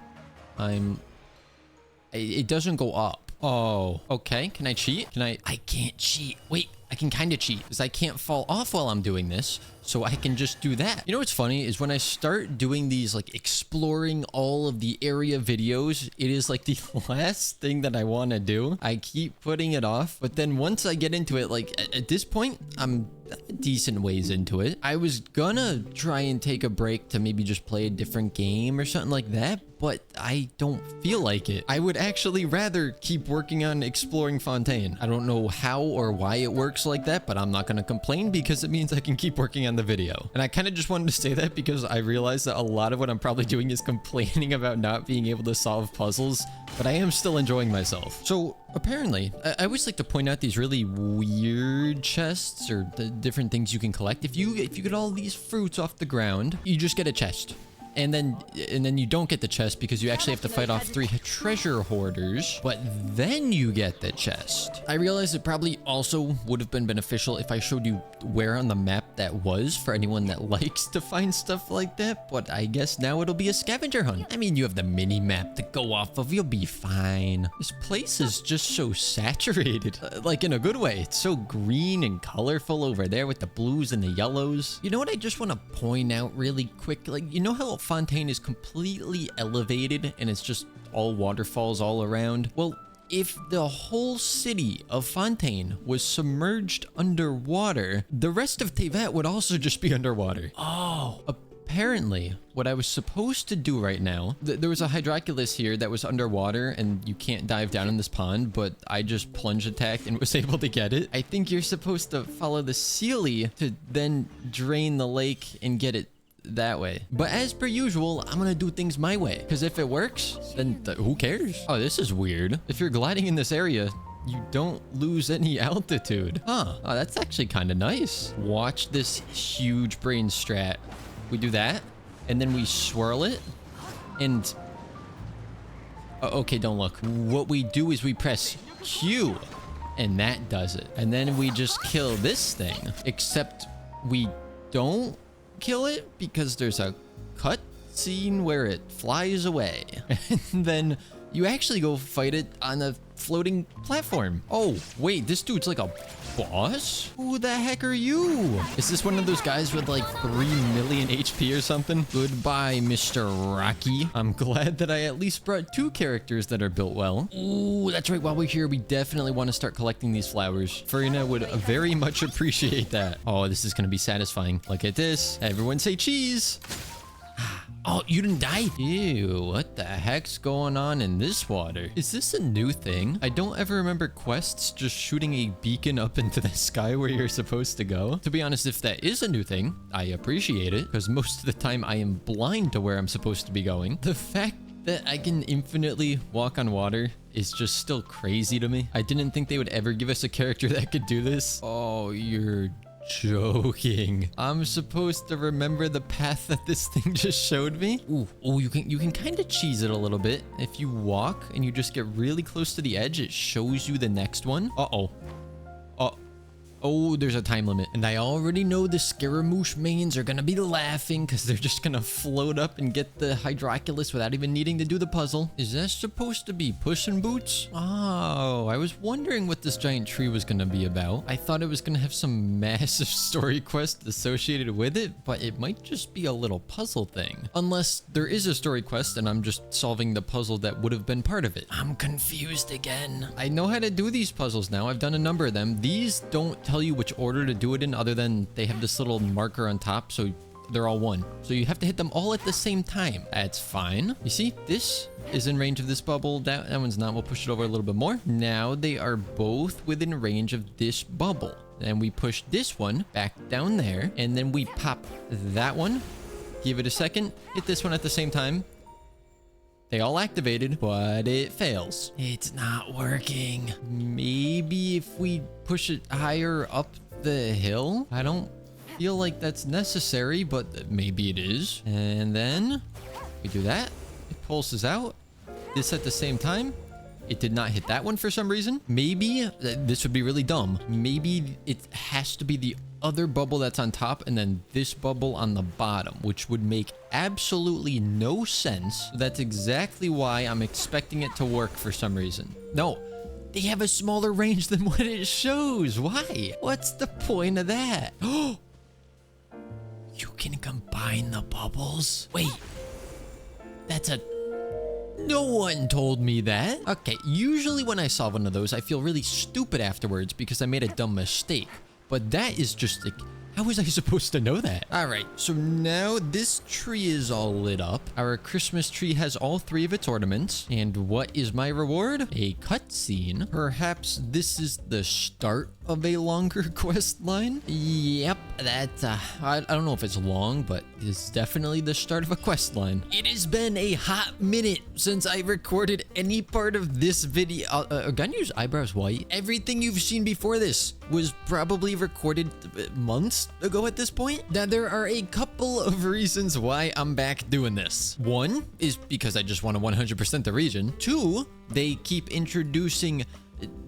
It doesn't go up. Oh, okay. Can I cheat? I can't cheat. Wait, I can kind of cheat because I can't fall off while I'm doing this. So I can just do that. You know what's funny is when I start doing these like exploring all of the area videos, it is like the last thing that I want to do. I keep putting it off, but then once I get into it, like at this point, I'm a decent ways into it. I was gonna try and take a break to maybe just play a different game or something like that, but I don't feel like it. I would actually rather keep working on exploring Fontaine. I don't know how or why it works like that, but I'm not gonna complain because it means I can keep working on the video. And I kind of just wanted to say that because I realized that a lot of what I'm probably doing is complaining about not being able to solve puzzles, but I am still enjoying myself. So apparently, I always like to point out these really weird chests or the different things you can collect. If you get all these fruits off the ground, you just get a chest. And then you don't get the chest because you actually have to fight off 3 treasure hoarders, but then you get the chest. I realize it probably also would have been beneficial if I showed you where on the map that was for anyone that likes to find stuff like that, but I guess now it'll be a scavenger hunt. I mean, you have the mini map to go off of, you'll be fine. This place is just so saturated, like in a good way. It's so green and colorful over there with the blues and the yellows. You know what I just want to point out really quick? Like, you know how Fontaine is completely elevated and it's just all waterfalls all around? Well, if the whole city of Fontaine was submerged underwater, the rest of Tevat would also just be underwater. Oh, apparently what I was supposed to do right now, there was a hydroculus here that was underwater and you can't dive down in this pond, but I just plunge attacked and was able to get it. I think you're supposed to follow the Sealy to then drain the lake and get it that way. But as per usual, I'm gonna do things my way, because if it works, then who cares? Oh, this is weird. If you're gliding in this area, you don't lose any altitude. Huh. Oh, that's actually kind of nice. Watch this huge brain strat. We do that, and then we swirl it, and... okay, don't look. What we do is we press Q, and that does it. And then we just kill this thing, except we don't kill it because there's a cut scene where it flies away. And then you actually go fight it on a floating platform. Oh, wait, this dude's like a boss? Who the heck are you? Is this one of those guys with like 3 million HP or something? Goodbye, Mr. Rocky. I'm glad that I at least brought 2 characters that are built well. Ooh, that's right. While we're here, we definitely want to start collecting these flowers. Furina would very much appreciate that. Oh, this is going to be satisfying. Look at this. Everyone say cheese. Oh, you didn't die? Ew, what the heck's going on in this water? Is this a new thing? I don't ever remember quests just shooting a beacon up into the sky where you're supposed to go. To be honest, if that is a new thing, I appreciate it, because most of the time I am blind to where I'm supposed to be going. The fact that I can infinitely walk on water is just still crazy to me. I didn't think they would ever give us a character that could do this. Oh, you're joking. I'm supposed to remember the path that this thing just showed me? Ooh, you can kind of cheese it a little bit. If you walk and you just get really close to the edge, it shows you the next one. Oh, there's a time limit. And I already know the Scaramouche mains are gonna be laughing because they're just gonna float up and get the Hydroculus without even needing to do the puzzle. Is that supposed to be Puss in Boots? Oh, I was wondering what this giant tree was gonna be about. I thought it was gonna have some massive story quest associated with it, but it might just be a little puzzle thing. Unless there is a story quest and I'm just solving the puzzle that would have been part of it. I'm confused again. I know how to do these puzzles now. I've done a number of them. These don't tell you which order to do it in, other than they have this little marker on top, so they're all one. So you have to hit them all at the same time. That's fine. You see, this is in range of this bubble. That one's not. We'll push it over a little bit more. Now they are both within range of this bubble. And we push this one back down there, and then we pop that one. Give it a second. Hit this one at the same time. They all activated, but it fails. It's not working. Maybe if we push it higher up the hill? I don't feel like that's necessary, but maybe it is. And then we do that. It pulses out. This at the same time. It did not hit that one for some reason. Maybe this would be really dumb. Maybe it has to be the other bubble that's on top and then this bubble on the bottom, which would make absolutely no sense. That's exactly why I'm expecting it to work for some reason. No, They have a smaller range than what it shows. Why? What's the point of that? Oh, you can combine the bubbles. Wait, that's a... No one told me that. Okay, usually when I saw one of those, I feel really stupid afterwards because I made a dumb mistake. But that is just like... How was I supposed to know that? All right, so now this tree is all lit up. Our Christmas tree has all 3 of its ornaments. And what is my reward? A cutscene. Perhaps this is the start of a longer quest line? Yep, that's, I don't know if it's long, but it's definitely the start of a quest line. It has been a hot minute since I recorded any part of this video. Ganyu's eyebrows white. Everything you've seen before this was probably recorded months ago at this point. Now, there are a couple of reasons why I'm back doing this. One is because I just want to 100% the region. 2, they keep introducing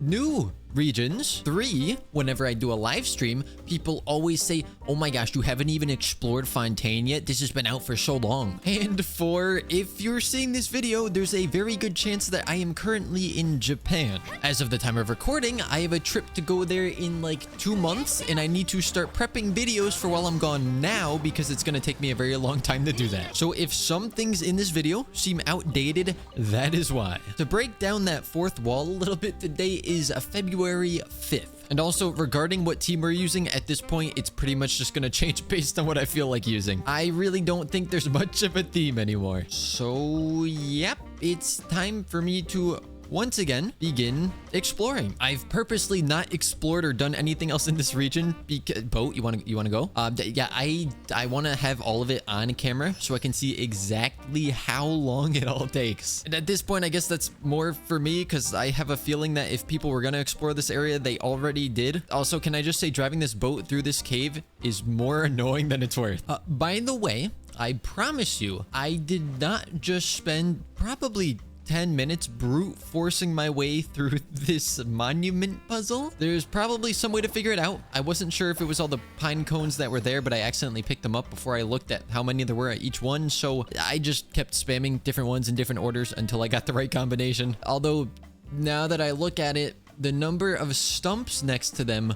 new regions. 3, whenever I do a live stream, people always say, oh my gosh, you haven't even explored Fontaine yet. This has been out for so long. And 4, if you're seeing this video, there's a very good chance that I am currently in Japan. As of the time of recording, I have a trip to go there in like 2 months, and I need to start prepping videos for while I'm gone now because it's gonna take me a very long time to do that. So if some things in this video seem outdated, that is why. To break down that 4th wall a little bit, today is February 5th. And also, regarding what team we're using, at this point, it's pretty much just gonna change based on what I feel like using. I really don't think there's much of a theme anymore. So, yep, it's time for me to once again begin exploring. I've purposely not explored or done anything else in this region because... Boat, you want to go? Yeah, I want to have all of it on camera so I can see exactly how long it all takes. And at this point, I guess that's more for me because I have a feeling that if people were gonna explore this area, they already did. Also, can I just say driving this boat through this cave is more annoying than it's worth. By the way, I promise you, I did not just spend probably 10 minutes brute forcing my way through this monument puzzle. There's probably some way to figure it out. I wasn't sure if it was all the pine cones that were there, but I accidentally picked them up before I looked at how many there were at each one. So I just kept spamming different ones in different orders until I got the right combination. Although now that I look at it, the number of stumps next to them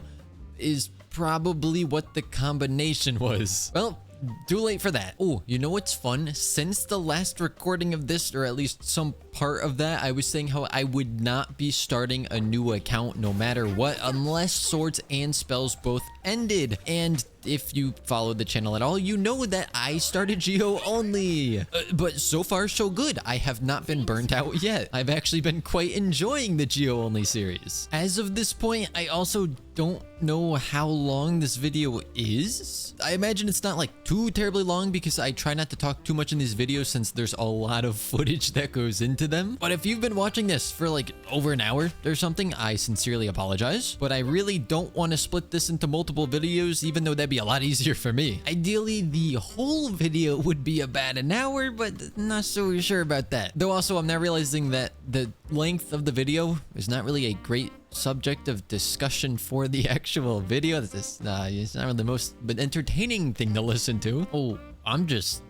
is probably what the combination was. Well, too late for that. Oh, you know what's fun? Since the last recording of this, or at least some part of that, I was saying how I would not be starting a new account no matter what, unless swords and spells both ended. And if you followed the channel at all, you know that I started Geo only. But so far, so good. I have not been burnt out yet. I've actually been quite enjoying the Geo only series. As of this point, I also don't know how long this video is. I imagine it's not like too terribly long because I try not to talk too much in these videos since there's a lot of footage that goes into them. But if you've been watching this for like over an hour or something, I sincerely apologize. But I really don't want to split this into multiple videos, even though that'd be a lot easier for me. Ideally, the whole video would be about an hour, but not so sure about that. Though also, I'm now realizing that the length of the video is not really a great subject of discussion for the actual video. It's not really the most entertaining thing to listen to. Oh, I'm just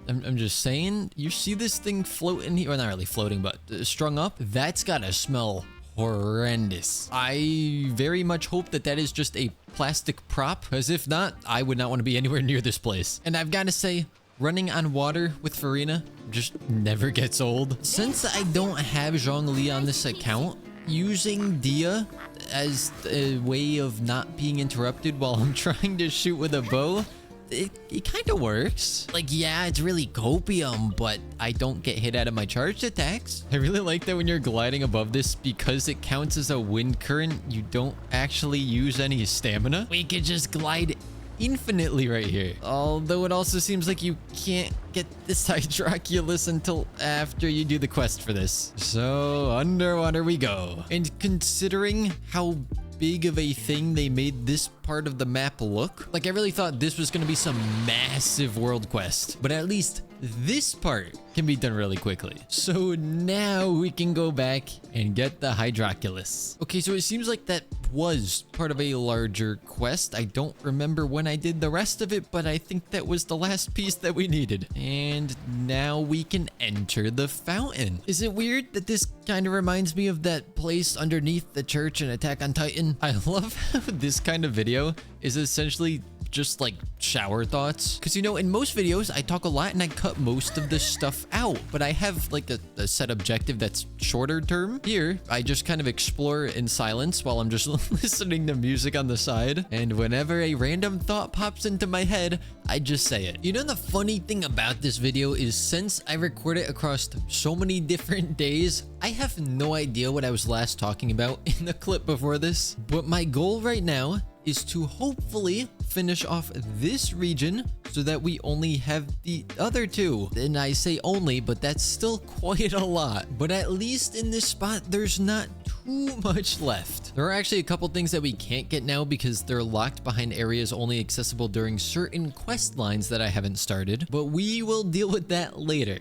saying, you see this thing floating here, or not really floating, but strung up? That's gotta smell horrendous. I very much hope that that is just a plastic prop, because if not, I would not want to be anywhere near this place. And I've got to say, running on water with Furina just never gets old. Since I don't have Zhongli on this account, using Dia as a way of not being interrupted while I'm trying to shoot with a bow, it kind of works. Like, yeah, it's really copium, but I don't get hit out of my charged attacks. I really like that when you're gliding above this, because it counts as a wind current, you don't actually use any stamina. We could just glide infinitely right here. Although it also seems like you can't get this Hydroculus until after you do the quest for this. So underwater we go. And considering how big of a thing they made this part part of the map look. Like, I really thought this was gonna be some massive world quest, but at least this part can be done really quickly. So now we can go back and get the Hydroculus. Okay, so it seems like that was part of a larger quest. I don't remember when I did the rest of it, but I think that was the last piece that we needed. And now we can enter the fountain. Is it weird that this kind of reminds me of that place underneath the church in Attack on Titan? I love how this kind of video is essentially just like shower thoughts, because you know, in most videos I talk a lot and I cut most of this stuff out, but I have like a set objective that's shorter term. Here I just kind of explore in silence while I'm just listening to music on the side, and whenever a random thought pops into my head, I just say it. You know, the funny thing about this video is, since I record it across so many different days, I have no idea what I was last talking about in the clip before this, but my goal right now is to hopefully finish off this region so that we only have the other two. And I say only, but that's still quite a lot. But at least in this spot, there's not too much left. There are actually a couple things that we can't get now because they're locked behind areas only accessible during certain quest lines that I haven't started, but we will deal with that later.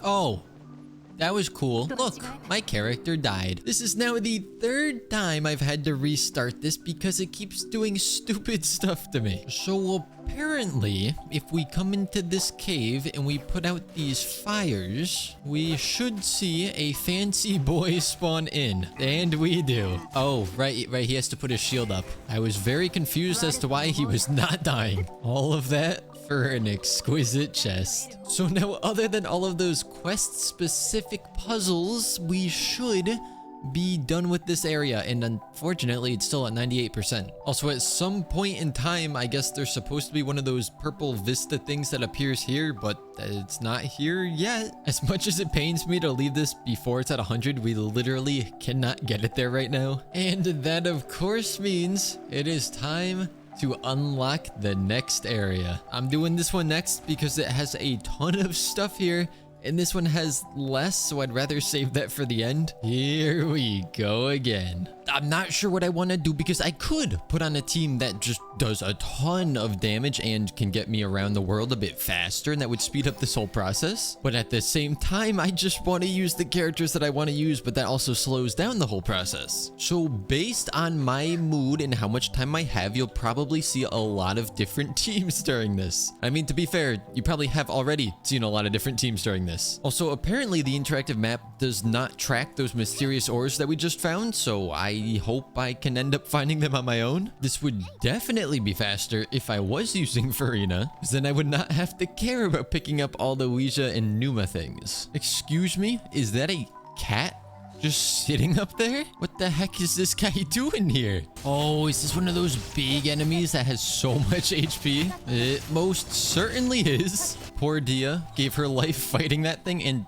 Oh, that was cool. Look, my character died. This is now the third time I've had to restart this because it keeps doing stupid stuff to me. So apparently, if we come into this cave and we put out these fires, we should see a fancy boy spawn in. And we do. Oh, right, he has to put his shield up. I was very confused as to why he was not dying. All of that for an exquisite chest. So now, other than all of those quest-specific puzzles, we should be done with this area, and unfortunately it's still at 98%. Also, at some point in time, I guess there's supposed to be one of those purple vista things that appears here, but it's not here yet. As much as it pains me to leave this before it's at 100, we literally cannot get it there right now. And that of course means it is time to unlock the next area. I'm doing this one next because it has a ton of stuff here, and this one has less, so I'd rather save that for the end. Here we go again. I'm not sure what I want to do because I could put on a team that just does a ton of damage and can get me around the world a bit faster, and that would speed up this whole process. But at the same time, I just want to use the characters that I want to use, but that also slows down the whole process. So based on my mood and how much time I have, you'll probably see a lot of different teams during this. I mean, to be fair, you probably have already seen a lot of different teams during this. Also, apparently the interactive map does not track those mysterious ores that we just found, so I hope I can end up finding them on my own. This would definitely be faster if I was using Furina, because then I would not have to care about picking up all the Ouija and Numa things. Excuse me? Is that a cat just sitting up there? What the heck is this guy doing here? Oh, is this one of those big enemies that has so much HP? It most certainly is. Poor Dia gave her life fighting that thing, and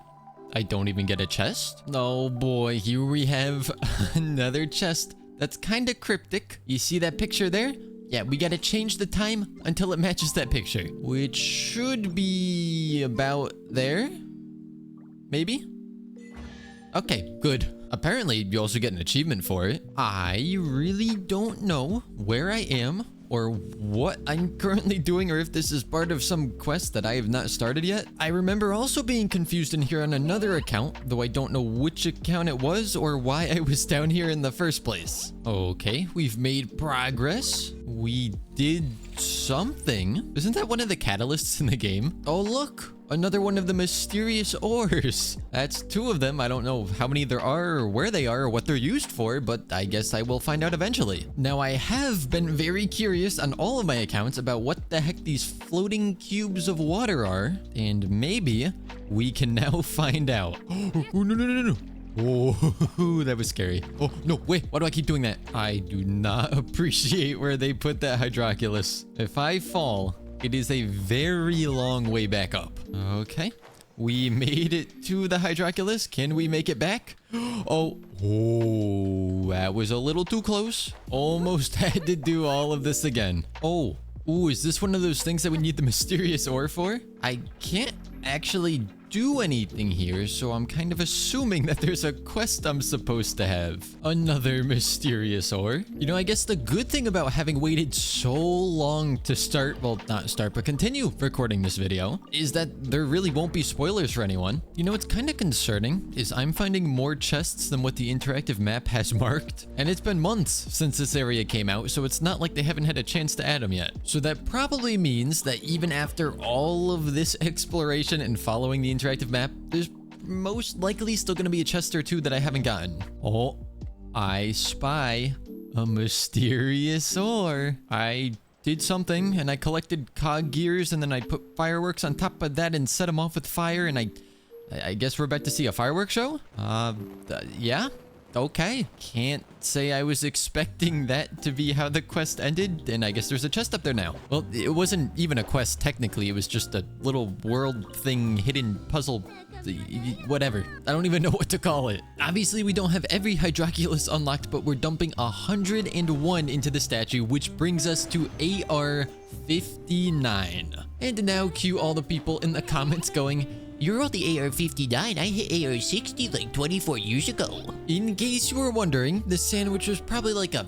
I don't even get a chest? Oh boy, here we have another chest that's kind of cryptic. You see that picture there? Yeah, we gotta change the time until it matches that picture, which should be about there. Maybe? Okay, good. Apparently, you also get an achievement for it. I really don't know where I am or what I'm currently doing, or if this is part of some quest that I have not started yet. I remember also being confused in here on another account, though I don't know which account it was or why I was down here in the first place. Okay, we've made progress. We did something. Isn't that one of the catalysts in the game? Oh, look. Another one of the mysterious ores. That's two of them. I don't know how many there are or where they are or what they're used for, but I guess I will find out eventually. Now, I have been very curious on all of my accounts about what the heck these floating cubes of water are, and maybe we can now find out. Oh, no. Oh, that was scary. Oh, no, wait, why do I keep doing that? I do not appreciate where they put that Hydroculus. If I fall, it is a very long way back up. Okay, we made it to the Hydroculus. Can we make it back? Oh, that was a little too close. Almost had to do all of this again. Oh, is this one of those things that we need the mysterious ore for? I can't actually do anything here, so I'm kind of assuming that there's a quest I'm supposed to have. Another mysterious ore. You know, I guess the good thing about having waited so long to start, well, not start, but continue recording this video, is that there really won't be spoilers for anyone. You know, what's kind of concerning is I'm finding more chests than what the interactive map has marked. And it's been months since this area came out, so it's not like they haven't had a chance to add them yet. So that probably means that even after all of this exploration and following the interactive map, there's most likely still going to be a chest or two that I haven't gotten. Oh, I spy a mysterious ore. I did something and I collected cog gears and then I put fireworks on top of that and set them off with fire, and I guess we're about to see a fireworks show? Yeah. Okay. Can't say I was expecting that to be how the quest ended, and I guess there's a chest up there now. Well, it wasn't even a quest technically, it was just a little world thing, hidden puzzle, whatever. I don't even know what to call it. Obviously, we don't have every Hydroculus unlocked, but we're dumping 101 into the statue, which brings us to AR 59. And now cue all the people in the comments going, "You're on the AR 59, I hit AR 60 like 24 years ago." In case you were wondering, the sandwich was probably like a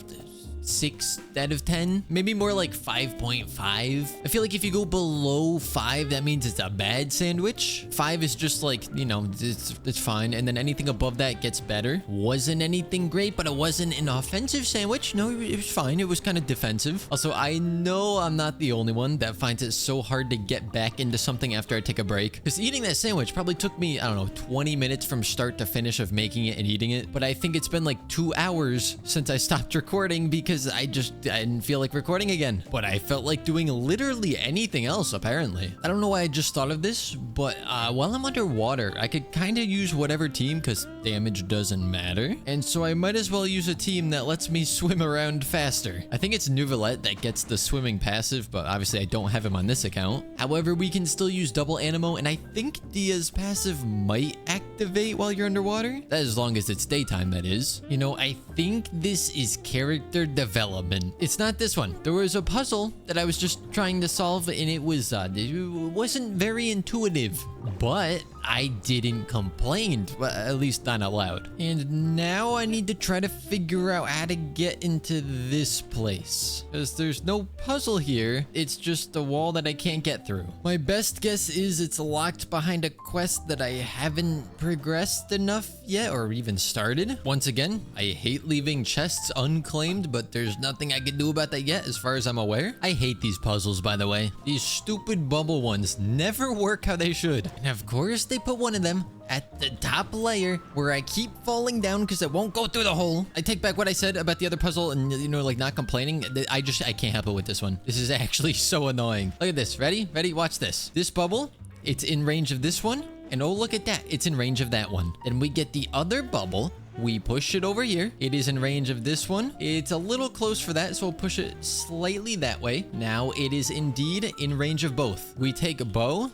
6 out of 10, maybe more like 5.5. I feel like if you go below 5, that means it's a bad sandwich. 5 is just like, you know, it's fine, and then anything above that gets better. Wasn't anything great, but it wasn't an offensive sandwich. No, it was fine. It was kind of defensive. Also, I know I'm not the only one that finds it so hard to get back into something after I take a break, because eating that sandwich probably took me, I don't know, 20 minutes from start to finish of making it and eating it, but I think it's been like 2 hours since I stopped recording because I didn't feel like recording again. But I felt like doing literally anything else, apparently. I don't know why I just thought of this, but while I'm underwater, I could kind of use whatever team because damage doesn't matter. And so I might as well use a team that lets me swim around faster. I think it's Nouvelette that gets the swimming passive, but obviously I don't have him on this account. However, we can still use double animo, and I think Dia's passive might activate while you're underwater. As long as it's daytime, that is. You know, I think this is character development. It's not this one. There was a puzzle that I was just trying to solve, and it wasn't very intuitive, but I didn't complain, well, at least not out loud. And now I need to try to figure out how to get into this place, because there's no puzzle here. It's just a wall that I can't get through. My best guess is it's locked behind a quest that I haven't progressed enough yet, or even started. Once again, I hate leaving chests unclaimed, but there's nothing I can do about that yet, as far as I'm aware. I hate these puzzles, by the way. These stupid bubble ones never work how they should. And of course, they put one of them at the top layer where I keep falling down because it won't go through the hole. I take back what I said about the other puzzle and, you know, like not complaining. I can't help it with this one. This is actually so annoying. Look at this. Ready? Ready? Watch this. This bubble, it's in range of this one. And oh, look at that. It's in range of that one. Then we get the other bubble. We push it over here. It is in range of this one. It's a little close for that, so we'll push it slightly that way. Now it is indeed in range of both. We take a bow,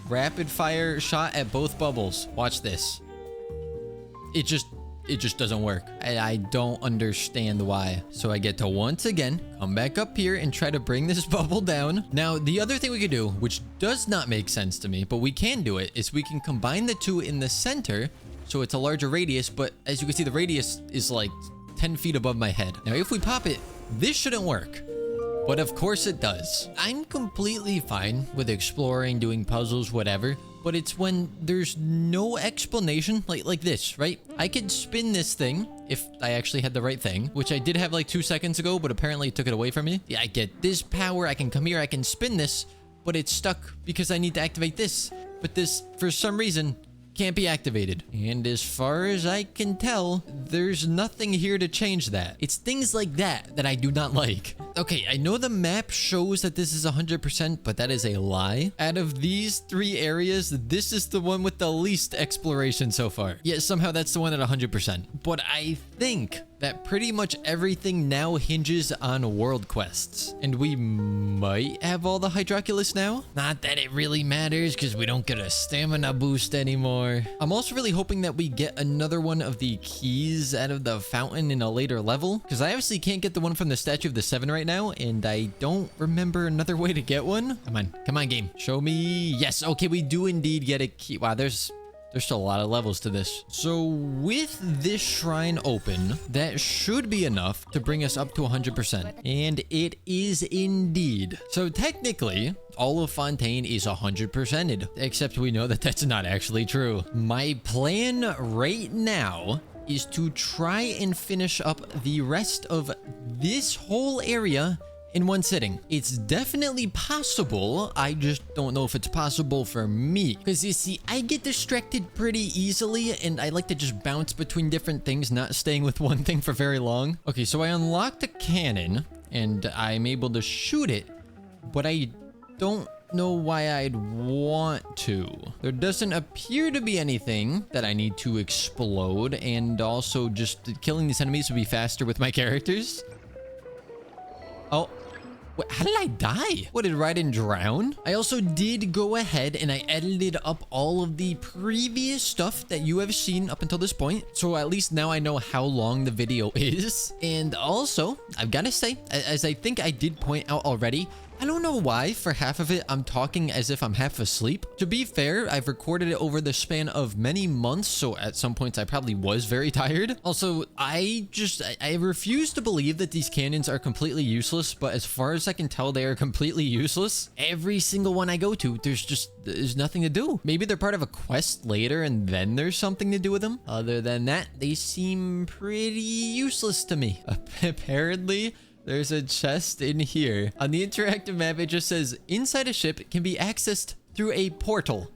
rapid fire shot at both bubbles. Watch this. It just doesn't work. I don't understand why. So I get to once again come back up here and try to bring this bubble down. Now, the other thing we could do, which does not make sense to me, but we can do it, is we can combine the two in the center so it's a larger radius, but as you can see, the radius is like 10 feet above my head. Now, if we pop it, this shouldn't work. But of course it does. I'm completely fine with exploring, doing puzzles, whatever, but it's when there's no explanation, like this, right? I could spin this thing if I actually had the right thing, which I did have like 2 seconds ago, but apparently it took it away from me. Yeah, I get this power, I can come here, I can spin this, but it's stuck because I need to activate this. But this, for some reason, can't be activated. And as far as I can tell, there's nothing here to change that. It's things like that that I do not like. Okay, I know the map shows that this is 100%, but that is a lie. Out of these 3 areas, this is the one with the least exploration so far. Yet somehow that's the one at 100%. But I think that pretty much everything now hinges on world quests. And we might have all the Hydroculus now. Not that it really matters because we don't get a stamina boost anymore. I'm also really hoping that we get another one of the keys out of the fountain in a later level, because I obviously can't get the one from the Statue of the Seven right now, and I don't remember another way to get one. Come on, game. Show me. Yes, okay, we do indeed get a key. Wow, there's still a lot of levels to this. So with this shrine open, that should be enough to bring us up to 100%. And it is indeed. So technically, all of Fontaine is 100%ed, except we know that that's not actually true. My plan right now is to try and finish up the rest of this whole area in one sitting. It's definitely possible. I just don't know if it's possible for me. Because you see, I get distracted pretty easily and I like to just bounce between different things, not staying with one thing for very long. Okay, so I unlocked a cannon and I'm able to shoot it, but I don't know why I'd want to. There doesn't appear to be anything that I need to explode, and also just killing these enemies would be faster with my characters. Oh, wait, how did I die? What, did Raiden drown? I also did go ahead and I edited up all of the previous stuff that you have seen up until this point. So at least now I know how long the video is. And also, I've got to say, as I think I did point out already, I don't know why for half of it I'm talking as if I'm half asleep. To be fair, I've recorded it over the span of many months, so at some points I probably was very tired. Also, I refuse to believe that these cannons are completely useless, but as far as I can tell, they are completely useless. Every single one I go to, there's nothing to do. Maybe they're part of a quest later and then there's something to do with them. Other than that, they seem pretty useless to me. Apparently, there's a chest in here. On the interactive map, it just says, inside a ship can be accessed through a portal.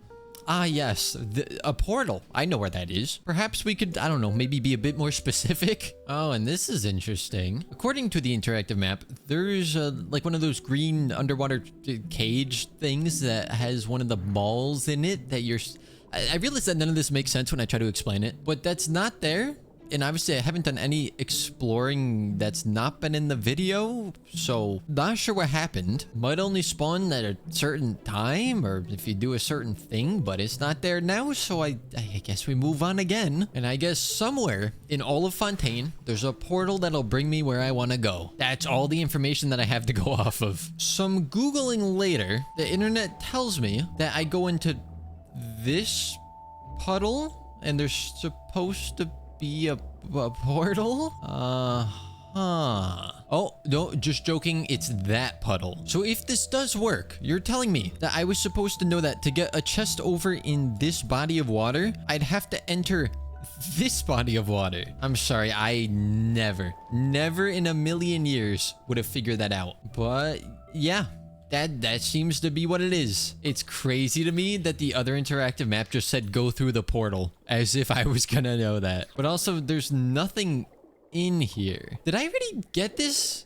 Ah, yes, a portal. I know where that is. Perhaps we could, I don't know, maybe be a bit more specific. Oh, and this is interesting. According to the interactive map, there's like one of those green underwater cage things that has one of the balls in it that you're... I realize that none of this makes sense when I try to explain it, but that's not there. And obviously I haven't done any exploring that's not been in the video, so not sure what happened. Might only spawn at a certain time or if you do a certain thing, but it's not there now, so I guess we move on again. And I guess somewhere in all of Fontaine, there's a portal that'll bring me where I want to go. That's all the information that I have to go off of. Some Googling later, the internet tells me that I go into this puddle and there's supposed to be a portal? Oh, no, just joking. It's that puddle. So if this does work, you're telling me that I was supposed to know that to get a chest over in this body of water, I'd have to enter this body of water. I'm sorry, I never in a million years would have figured that out. But yeah. That seems to be what it is. It's crazy to me that the other interactive map just said go through the portal, as if I was gonna know that. But also, there's nothing in here. Did I already get this?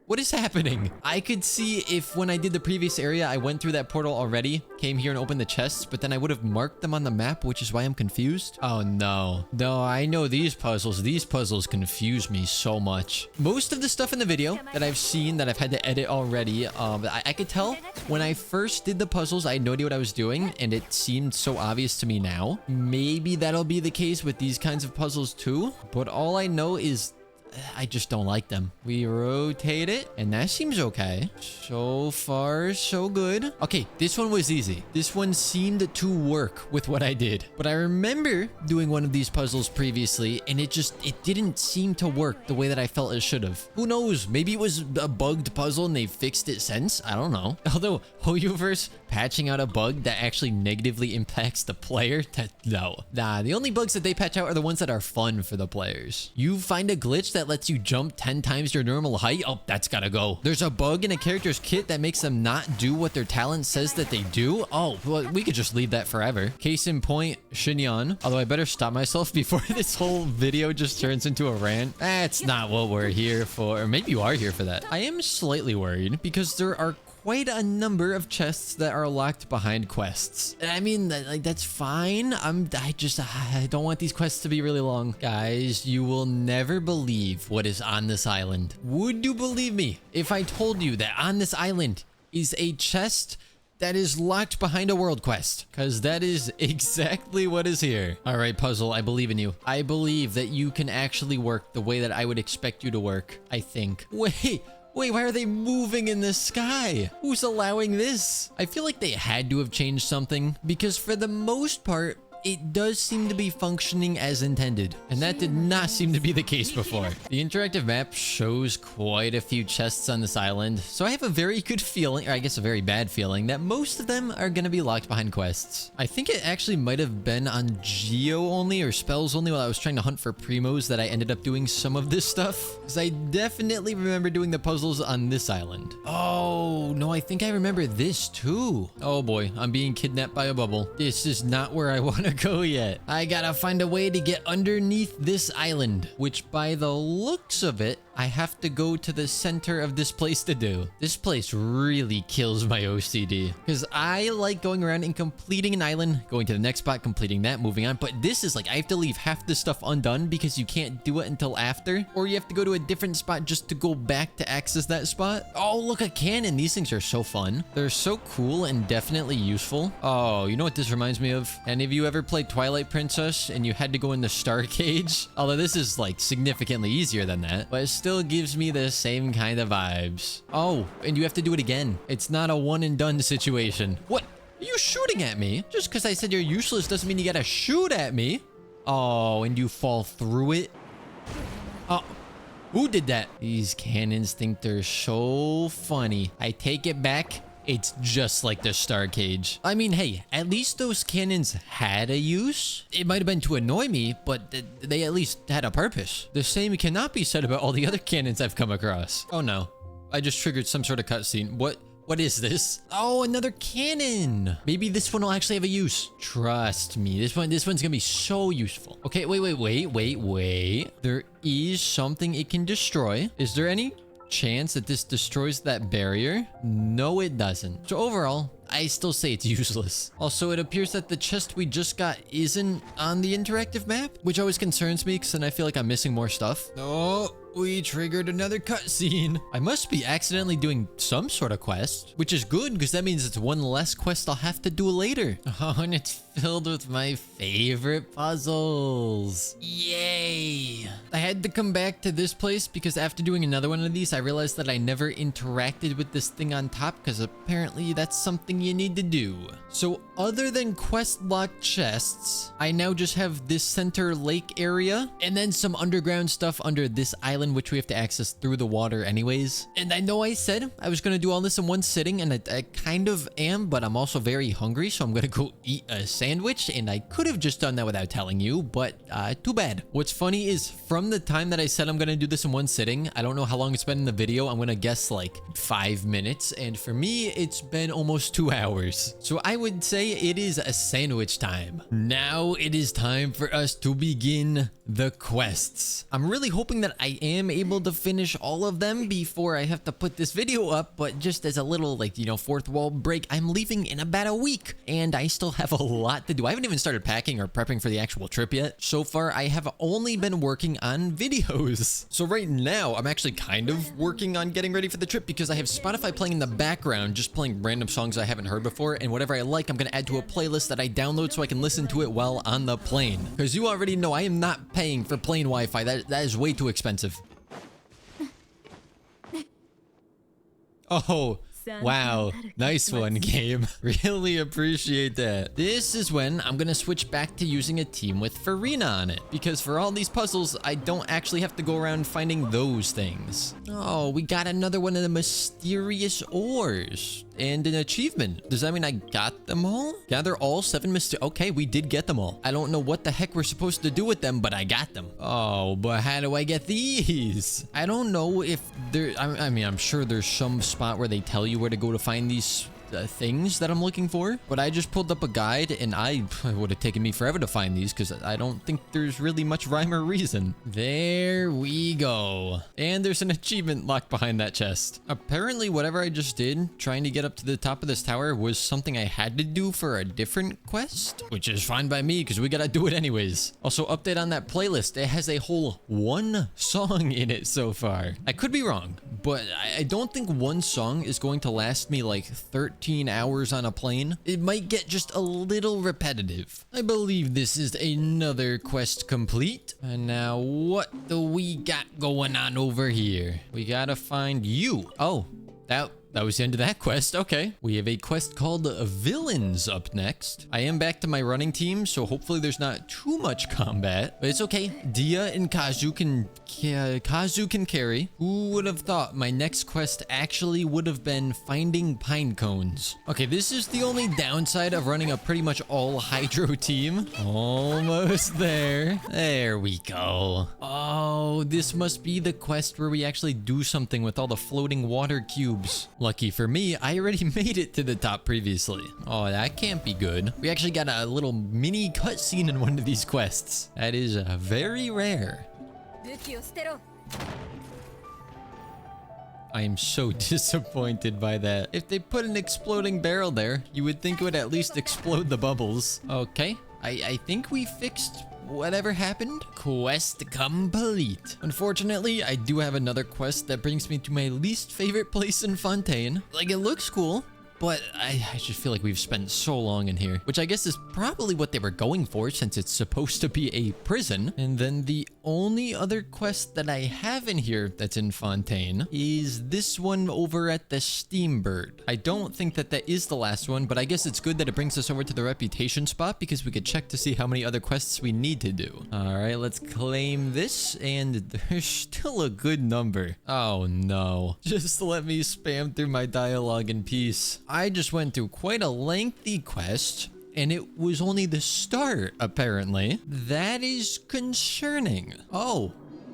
What is happening? I could see if when I did the previous area, I went through that portal already, came here and opened the chests, but then I would have marked them on the map, which is why I'm confused. Oh no. No, I know these puzzles. These puzzles confuse me so much. Most of the stuff in the video that I've seen that I've had to edit already, I could tell when I first did the puzzles, I had no idea what I was doing, and it seemed so obvious to me now. Maybe that'll be the case with these kinds of puzzles too, but all I know is I just don't like them. We rotate it, and that seems okay. So far, so good. Okay, this one was easy. This one seemed to work with what I did. But I remember doing one of these puzzles previously, and it didn't seem to work the way that I felt it should have. Who knows? Maybe it was a bugged puzzle and they fixed it since. I don't know. Although, Hoyoverse patching out a bug that actually negatively impacts the player? No. Nah, the only bugs that they patch out are the ones that are fun for the players. You find a glitch that lets you jump 10 times your normal height? Oh, that's gotta go. There's a bug in a character's kit that makes them not do what their talent says that they do? Oh, well, we could just leave that forever. Case in point, Shinyan. Although I better stop myself before this whole video just turns into a rant. That's not what we're here for. Or maybe you are here for that. I am slightly worried because there are quite a number of chests that are locked behind quests. I mean, like, that's fine. I don't want these quests to be really long. Guys, you will never believe what is on this island. Would you believe me if I told you that on this island is a chest that is locked behind a world quest? Because that is exactly what is here. All right, puzzle, I believe in you. I believe that you can actually work the way that I would expect you to work, I think. Wait, why are they moving in the sky? Who's allowing this? I feel like they had to have changed something, because for the most part, it does seem to be functioning as intended, and that did not seem to be the case before. The interactive map shows quite a few chests on this island, so I have a very good feeling, or I guess a very bad feeling, that most of them are gonna be locked behind quests. I think it actually might have been on Geo only or spells only while I was trying to hunt for primos that I ended up doing some of this stuff, because I definitely remember doing the puzzles on this island. Oh, no, I think I remember this too. Oh boy, I'm being kidnapped by a bubble. This is not where I want to go yet. I gotta find a way to get underneath this island, which by the looks of it, I have to go to the center of this place to do. This place really kills my OCD, because I like going around and completing an island, going to the next spot, completing that, moving on. But this is like, I have to leave half this stuff undone because you can't do it until after, or you have to go to a different spot just to go back to access that spot. Oh, look, a cannon. These things are so fun. They're so cool and definitely useful. Oh, you know what this reminds me of? Any of you ever played Twilight Princess and you had to go in the star cage? Although this is like significantly easier than that, but it's still gives me the same kind of vibes. Oh, and you have to do it again. It's not a one and done situation. What? Are you shooting at me? Just because I said you're useless doesn't mean you gotta shoot at me. Oh, and you fall through it? Oh, who did that? These cannons think they're so funny. I take it back. It's just like the star cage. I mean, hey, at least those cannons had a use. It might have been to annoy me, but they at least had a purpose. The same cannot be said about all the other cannons I've come across. Oh no, I just triggered some sort of cutscene. What is this? Oh, another cannon. Maybe this one will actually have a use. Trust me, this one's gonna be so useful. Okay, wait. There is something it can destroy. Is there any chance that this destroys that barrier? No, it doesn't. So overall, I still say it's useless. Also, it appears that the chest we just got isn't on the interactive map, which always concerns me because then I feel like I'm missing more stuff. Oh, we triggered another cutscene. I must be accidentally doing some sort of quest, which is good because that means it's one less quest I'll have to do later. Oh, and it's filled with my favorite puzzles. Yay. I had to come back to this place because after doing another one of these, I realized that I never interacted with this thing on top because apparently that's something you need to do. So other than quest locked chests, I now just have this center lake area and then some underground stuff under this island, which we have to access through the water anyways. And I know I said I was going to do all this in one sitting, and I kind of am, but I'm also very hungry, so I'm going to go eat a sandwich, and I could have just done that without telling you, but too bad. What's funny is from the time that I said I'm going to do this in one sitting, I don't know how long it's been in the video. I'm going to guess like 5 minutes, and for me, it's been almost 2 hours. So I would say it is a sandwich time. Now it is time for us to begin the quests. I'm really hoping that I am able to finish all of them before I have to put this video up, but just as a little, like, you know, fourth wall break, I'm leaving in about a week and I still have a lot to do. I haven't even started packing or prepping for the actual trip yet. So far, I have only been working on videos. So right now, I'm actually kind of working on getting ready for the trip because I have Spotify playing in the background, just playing random songs I haven't heard before, and whatever I like, I'm gonna add to a playlist that I download so I can listen to it while on the plane. Because you already know I am not paying for plane Wi-Fi. That is way too expensive. Oh, wow. Nice one, game. Really appreciate that. This is when I'm gonna switch back to using a team with Furina on it, because for all these puzzles, I don't actually have to go around finding those things. Oh, we got another one of the mysterious ores and an achievement. Does that mean I got them all? Gather all 7 okay, we did get them all. I don't know what the heck we're supposed to do with them, but I got them. Oh, but how do I get these? I don't know if there, I mean, I'm sure there's some spot where they tell you where to go to find these things that I'm looking for, but I just pulled up a guide and it would have taken me forever to find these because I don't think there's really much rhyme or reason. There we go. And there's an achievement locked behind that chest. Apparently, whatever I just did, trying to get up to the top of this tower, was something I had to do for a different quest, which is fine by me because we gotta do it anyways. Also, update on that playlist. It has a whole 1 song in it so far. I could be wrong, but I don't think 1 song is going to last me like 13 hours on a plane. It might get just a little repetitive. I believe this is another quest complete. And now what do we got going on over here? We gotta find you. Oh, that was the end of that quest. Okay. We have a quest called Villains up next. I am back to my running team, so hopefully there's not too much combat. But it's okay. Dia and Kazu can carry. Who would have thought my next quest actually would have been finding pine cones? Okay, this is the only downside of running a pretty much all hydro team. Almost there. There we go. Oh, this must be the quest where we actually do something with all the floating water cubes. Lucky for me, I already made it to the top previously. Oh, that can't be good. We actually got a little mini cutscene in one of these quests. That is very rare. I am so disappointed by that. If they put an exploding barrel there, you would think it would at least explode the bubbles. Okay, I think we fixed whatever happened. Quest complete. Unfortunately, I do have another quest that brings me to my least favorite place in Fontaine. Like, it looks cool, but I just feel like we've spent so long in here, which I guess is probably what they were going for since it's supposed to be a prison. And then the only other quest that I have in here that's in Fontaine is this one over at the Steambird. I don't think that is the last one, but I guess it's good that it brings us over to the reputation spot because we could check to see how many other quests we need to do. All right, let's claim this, and there's still a good number. Oh no. Just let me spam through my dialogue in peace. I just went through quite a lengthy quest, and it was only the start, apparently. That is concerning. Oh,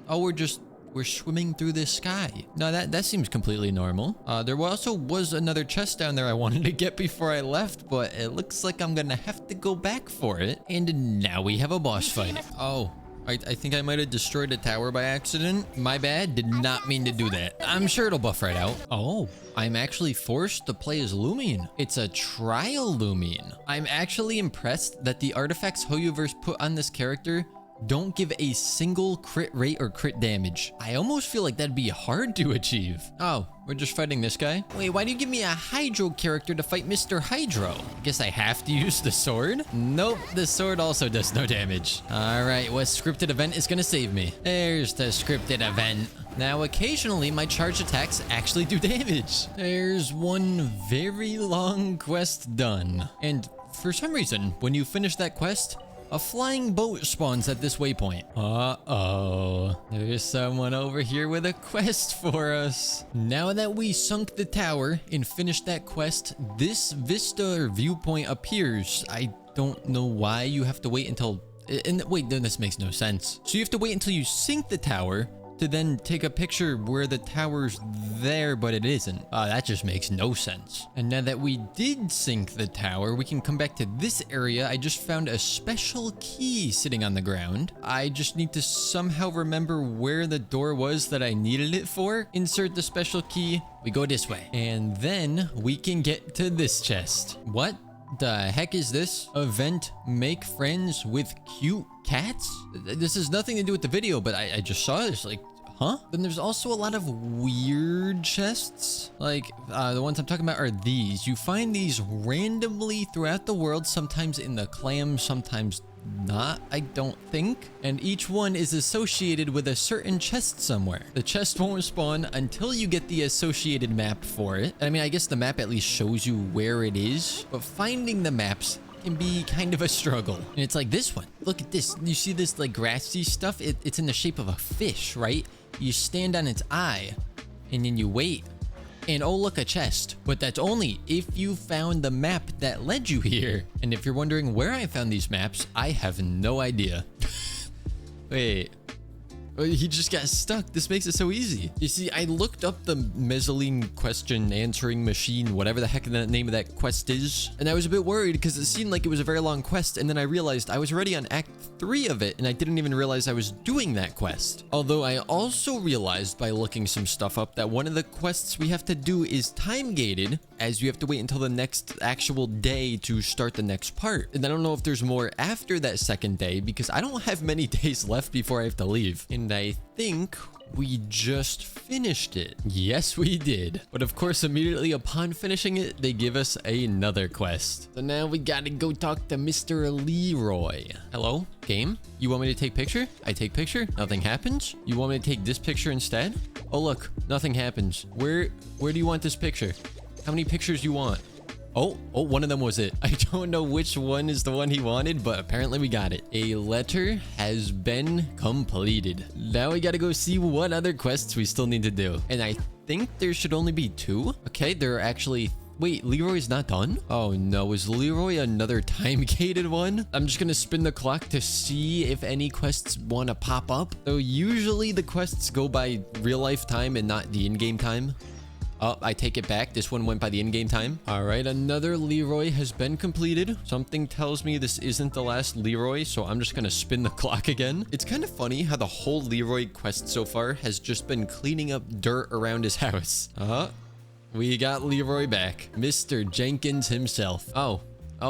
we're swimming through the sky. No, that seems completely normal. There also was another chest down there I wanted to get before I left, but it looks like I'm gonna have to go back for it. And now we have a boss fight. Oh. I think I might have destroyed a tower by accident. My bad, did not mean to do that. I'm sure it'll buff right out. Oh, I'm actually forced to play as Lumine. It's a trial Lumine. I'm actually impressed that the artifacts Hoyoverse put on this character don't give a single crit rate or crit damage. I almost feel like that'd be hard to achieve. Oh, we're just fighting this guy? Wait, why do you give me a Hydro character to fight Mr. Hydro? Guess I have to use the sword? Nope, the sword also does no damage. All right, what scripted event is gonna save me? There's the scripted event. Now, occasionally, my charge attacks actually do damage. There's one very long quest done. And for some reason, when you finish that quest, a flying boat spawns at this waypoint. Uh-oh. There's someone over here with a quest for us. Now that we sunk the tower and finished that quest, this vista or viewpoint appears. I don't know why you have to wait until... wait, this makes no sense. So you have to wait until you sink the tower to then take a picture where the tower's there, but it isn't. That just makes no sense. And now that we did sink the tower, we can come back to this area. I just found a special key sitting on the ground. I just need to somehow remember where the door was that I needed it for. Insert the special key. We go this way. And then we can get to this chest. What the heck is this? Event make friends with cute cats? This has nothing to do with the video, but I just saw this, like, huh? Then there's also a lot of weird chests. Like, the ones I'm talking about are these. You find these randomly throughout the world, sometimes in the clams, sometimes not, I don't think. And each one is associated with a certain chest somewhere. The chest won't spawn until you get the associated map for it. I mean, I guess the map at least shows you where it is, but finding the maps can be kind of a struggle. And it's like this one. Look at this. You see this like grassy stuff? It's in the shape of a fish, right? You stand on its eye and then you wait. And oh, look, a chest. But that's only if you found the map that led you here. And if you're wondering where I found these maps, I have no idea. Wait, He just got stuck. This makes it so easy. You see, I looked up the Mezzanine question answering machine, whatever the heck the name of that quest is, and I was a bit worried because it seemed like it was a very long quest, and then I realized I was already on Act 3 of it, and I didn't even realize I was doing that quest. Although I also realized by looking some stuff up that one of the quests we have to do is time-gated, as you have to wait until the next actual day to start the next part. And I don't know if there's more after that second day, because I don't have many days left before I have to leave. And I think we just finished it. Yes, we did. But of course, immediately upon finishing it, they give us another quest. So now we gotta go talk to Mr. Leroy. Hello, game? You want me to take picture? I take picture. Nothing happens. You want me to take this picture instead? Oh, look, nothing happens. Where do you want this picture? How many pictures you want? Oh, one of them was it. I don't know which one is the one he wanted, but apparently we got it. A letter has been completed. Now we gotta go see what other quests we still need to do. And I think there should only be 2. Okay, there are actually... Wait, Leroy's not done? Oh no, is Leroy another time-gated one? I'm just gonna spin the clock to see if any quests want to pop up. So usually the quests go by real-life time and not the in-game time. Oh, I take it back. This one went by the in-game time. All right, another Leroy has been completed. Something tells me this isn't the last Leroy, so I'm just gonna spin the clock again. It's kind of funny how the whole Leroy quest so far has just been cleaning up dirt around his house. We got Leroy back. Mr. Jenkins himself. Oh,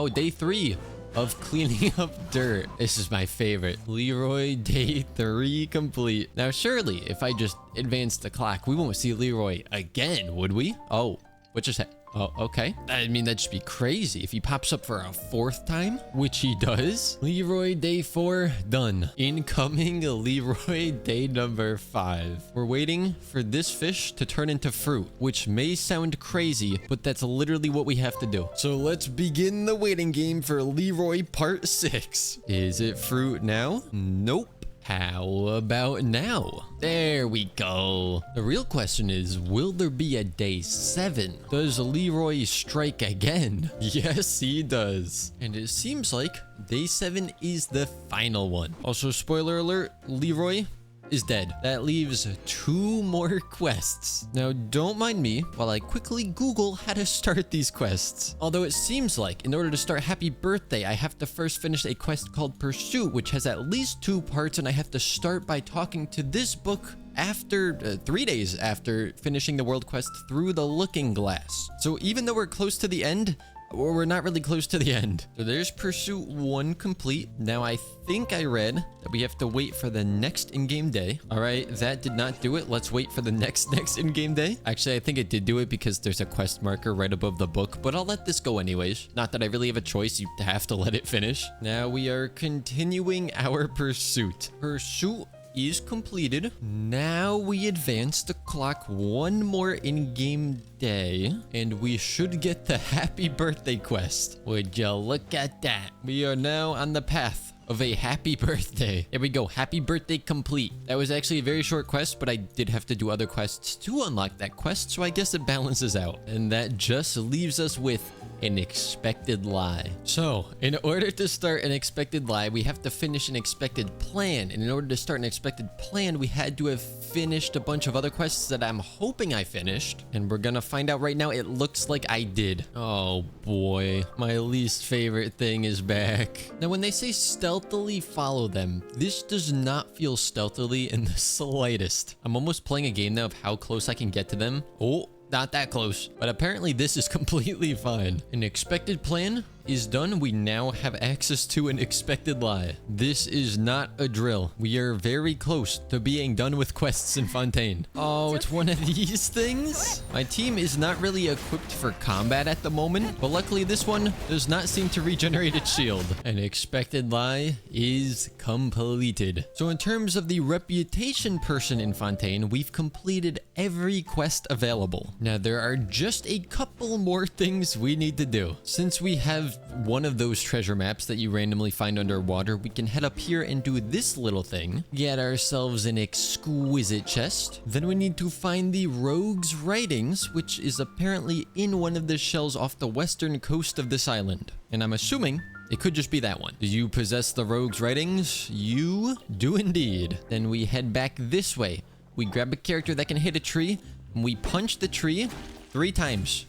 day 3 of cleaning up dirt. This is my favorite. Leroy, day 3 complete. Now, surely, if I just advance the clock, we won't see Leroy again, would we? Oh, what just happened? Oh, okay. I mean, that'd just be crazy if he pops up for a 4th time, which he does. Leroy, day 4, done. Incoming Leroy, day number 5. We're waiting for this fish to turn into fruit, which may sound crazy, but that's literally what we have to do. So let's begin the waiting game for Leroy part 6. Is it fruit now? Nope. How about now? There we go. The real question is, will there be a day 7? Does Leroy strike again? Yes, he does. And it seems like day 7 is the final one. Also, spoiler alert, Leroy is dead. That leaves 2 more quests. Now, don't mind me while I quickly Google how to start these quests. Although it seems like in order to start Happy Birthday, I have to first finish a quest called Pursuit, which has at least 2 parts, and I have to start by talking to this book after 3 days after finishing the world quest Through the Looking Glass. So even though we're close to the end, we're not really close to the end. So there's Pursuit 1 complete. Now I think I read that we have to wait for the next in-game day. All right, that did not do it. Let's wait for the next in-game day. Actually, I think it did do it because there's a quest marker right above the book, but I'll let this go anyways. Not that I really have a choice. You have to let it finish. Now we are continuing our pursuit. Pursuit is completed. Now we advance the clock 1 more in-game day, and we should get the Happy Birthday quest. Would you look at that? We are now on the path of a happy birthday. There we go. Happy birthday complete. That was actually a very short quest, but I did have to do other quests to unlock that quest, so I guess it balances out. And that just leaves us with an expected lie. So, in order to start an expected lie, we have to finish an expected plan. And in order to start an expected plan, we had to have finished a bunch of other quests that I'm hoping I finished. And we're gonna find out right now. It looks like I did. Oh boy, my least favorite thing is back. Now, when they say stealthily follow them, this does not feel stealthily in the slightest. I'm almost playing a game now of how close I can get to them. Oh, not that close, but apparently this is completely fine. An expected plan is done. We now have access to an expected lie. This is not a drill. We are very close to being done with quests in Fontaine. Oh, it's one of these things? My team is not really equipped for combat at the moment, but luckily this one does not seem to regenerate its shield. An expected lie is completed. So in terms of the reputation person in Fontaine, we've completed every quest available. Now there are just a couple more things we need to do. Since we have one of those treasure maps that you randomly find underwater, we can head up here and do this little thing. Get ourselves an exquisite chest. Then we need to find the rogue's writings, which is apparently in one of the shells off the western coast of this island. And I'm assuming It could just be that one. Do you possess the rogue's writings? You do indeed. Then we head back this way. We grab a character that can hit a tree, and we punch the tree 3 times.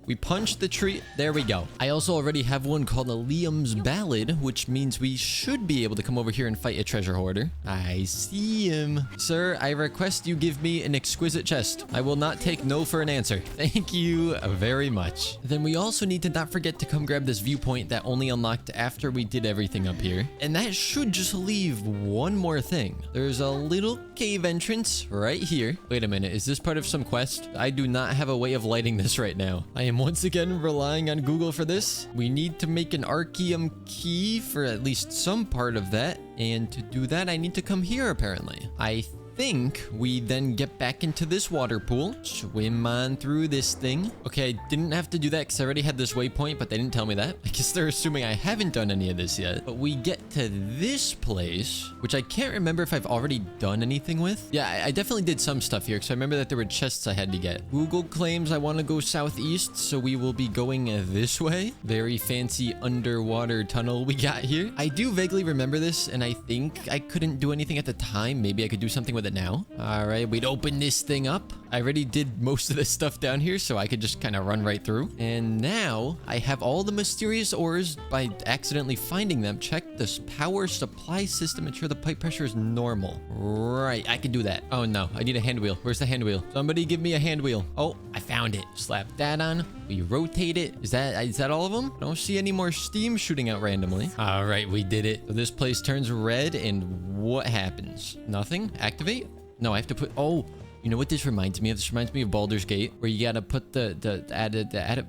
We punch the tree. There we go. I also already have one called a Liam's Ballad, which means we should be able to come over here and fight a treasure hoarder. I see him. Sir, I request you give me an exquisite chest. I will not take no for an answer. Thank you very much. Then we also need to not forget to come grab this viewpoint that only unlocked after we did everything up here. And that should just leave one more thing. There's a little cave entrance right here. Wait a minute. Is this part of some quest? I do not have a way of lighting this right now. I am once again relying on Google for this. We need to make an Archeum key for at least some part of that. And to do that, I need to come here apparently. I think we then get back into this water pool, swim on through this thing. Okay, I didn't have to do that because I already had this waypoint, but they didn't tell me that. I guess they're assuming I haven't done any of this yet. But we get to this place, which I can't remember if I've already done anything with. Yeah, I definitely did some stuff here because I remember that there were chests I had to get. Google claims I want to go southeast, so we will be going this way. Very fancy underwater tunnel we got here. I do vaguely remember this, and I think I couldn't do anything at the time. Maybe I could do something with it now. All right, we'd open this thing up. I already did most of this stuff down here, so I could just kind of run right through. And now I have all the mysterious ores by accidentally finding them. Check this power supply system. Ensure the pipe pressure is normal. Right, I can do that. Oh no, I need a hand wheel. Where's the hand wheel? Somebody give me a hand wheel. Oh, I found it. Slap that on. We rotate it. Is that all of them? Don't see any more steam shooting out randomly. All right, we did it. So this place turns red, and what happens? Nothing? Activate? No, I have to put... Oh, you know what this reminds me of? This reminds me of Baldur's Gate, where you gotta put the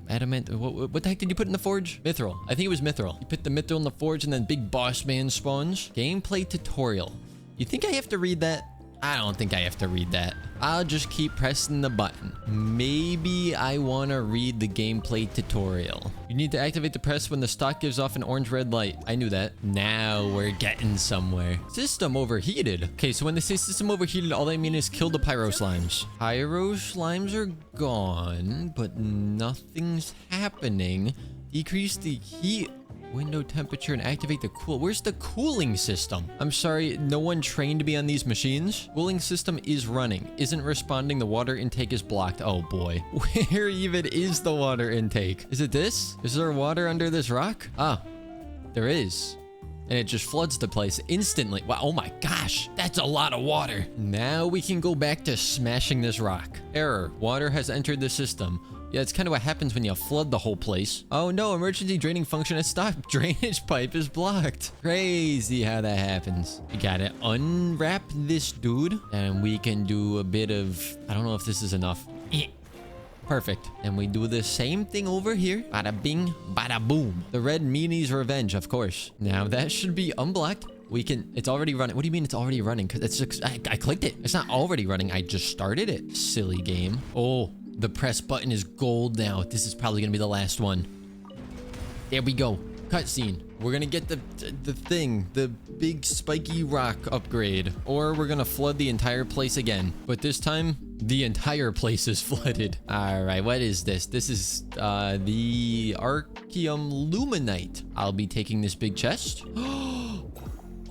adamant... What the heck did you put in the forge? Mithril. I think it was Mithril. You put the Mithril in the forge, and then big boss man spawns. Gameplay tutorial. You think I have to read that? I don't think I have to read that. I'll just keep pressing the button. Maybe I want to read the gameplay tutorial. You need to activate the press when the stock gives off an orange-red light. I knew that. Now we're getting somewhere. System overheated. Okay, so when they say system overheated, all they mean is kill the pyro slimes. Pyro slimes are gone, but nothing's happening. Decrease the heat window temperature and activate the cool. Where's the cooling system? I'm sorry, no one trained me on these machines. Cooling system is running. Isn't responding. The water intake is blocked. Oh boy. Where even is the water intake? Is it this? Is there water under this rock? Ah, there is. And it just floods the place instantly. Wow, oh my gosh, that's a lot of water. Now we can go back to smashing this rock. Error, water has entered the system. Yeah, it's kind of what happens when you flood the whole place. Oh no, emergency draining function has stopped. Drainage pipe is blocked. Crazy how that happens. We gotta unwrap this dude, and we can do a bit of... I don't know if this is enough. Perfect. And we do the same thing over here. Bada bing, bada boom. The red meanie's revenge, of course. Now that should be unblocked. We can... It's already running. What do you mean it's already running? Because it's just... I clicked it. It's not already running. I just started it. Silly game. Oh, the press button is gold now. This is probably going to be the last one. There we go. Cutscene. We're going to get the thing. The big spiky rock upgrade. Or we're going to flood the entire place again. But this time, the entire place is flooded. Alright, what is this? This is the Archeum Luminite. I'll be taking this big chest.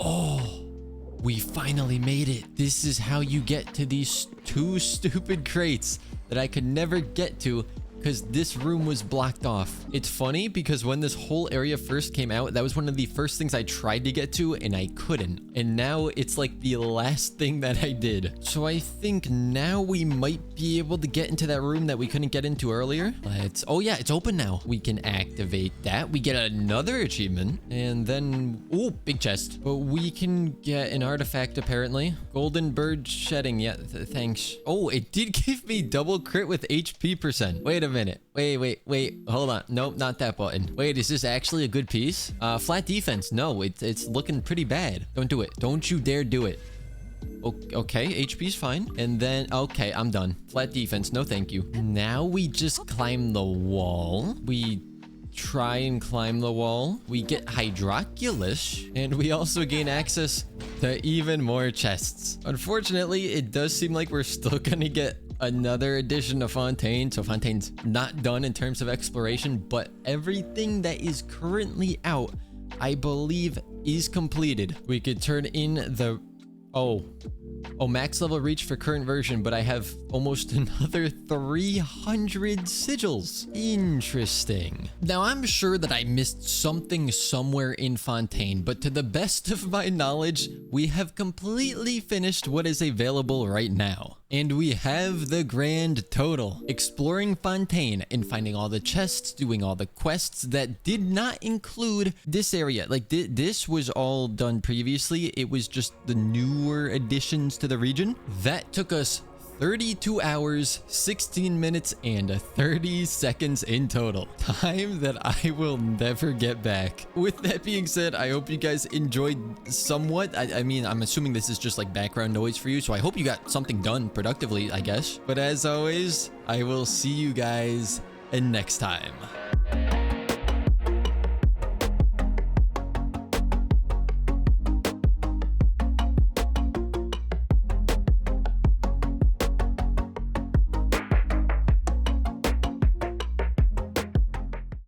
Oh, we finally made it. This is how you get to these 2 stupid crates that I could never get to because this room was blocked off. It's funny because when this whole area first came out, that was one of the first things I tried to get to and I couldn't. And now it's like the last thing that I did. So I think now we might be able to get into that room that we couldn't get into earlier. Oh yeah, it's open now. We can activate that. We get another achievement and then, oh, big chest. But we can get an artifact apparently. Golden bird shedding. Yeah, thanks. Oh, it did give me double crit with HP percent. Wait a minute. Wait. Hold on. Nope, not that button. Wait, is this actually a good piece? Flat defense. No, it's looking pretty bad. Don't do it. Don't you dare do it. Okay, HP's fine. And then, okay, I'm done. Flat defense. No, thank you. Now we just climb the wall. We try and climb the wall. We get Hydroculus, and we also gain access to even more chests. Unfortunately, it does seem like we're still gonna get another addition to Fontaine. So Fontaine's not done in terms of exploration, but everything that is currently out, I believe, is completed. We could turn in the... Oh, max level reach for current version, but I have almost another 300 sigils. Interesting. Now, I'm sure that I missed something somewhere in Fontaine, but to the best of my knowledge, we have completely finished what is available right now. And we have the grand total. Exploring Fontaine and finding all the chests, doing all the quests that did not include this area. Like, this was all done previously. It was just the newer additions to the region. That took us 32 hours, 16 minutes, and 30 seconds in total. Time that I will never get back. With that being said, I hope you guys enjoyed somewhat. I mean, I'm assuming this is just like background noise for you, so I hope you got something done productively, I guess. But as always, I will see you guys next time.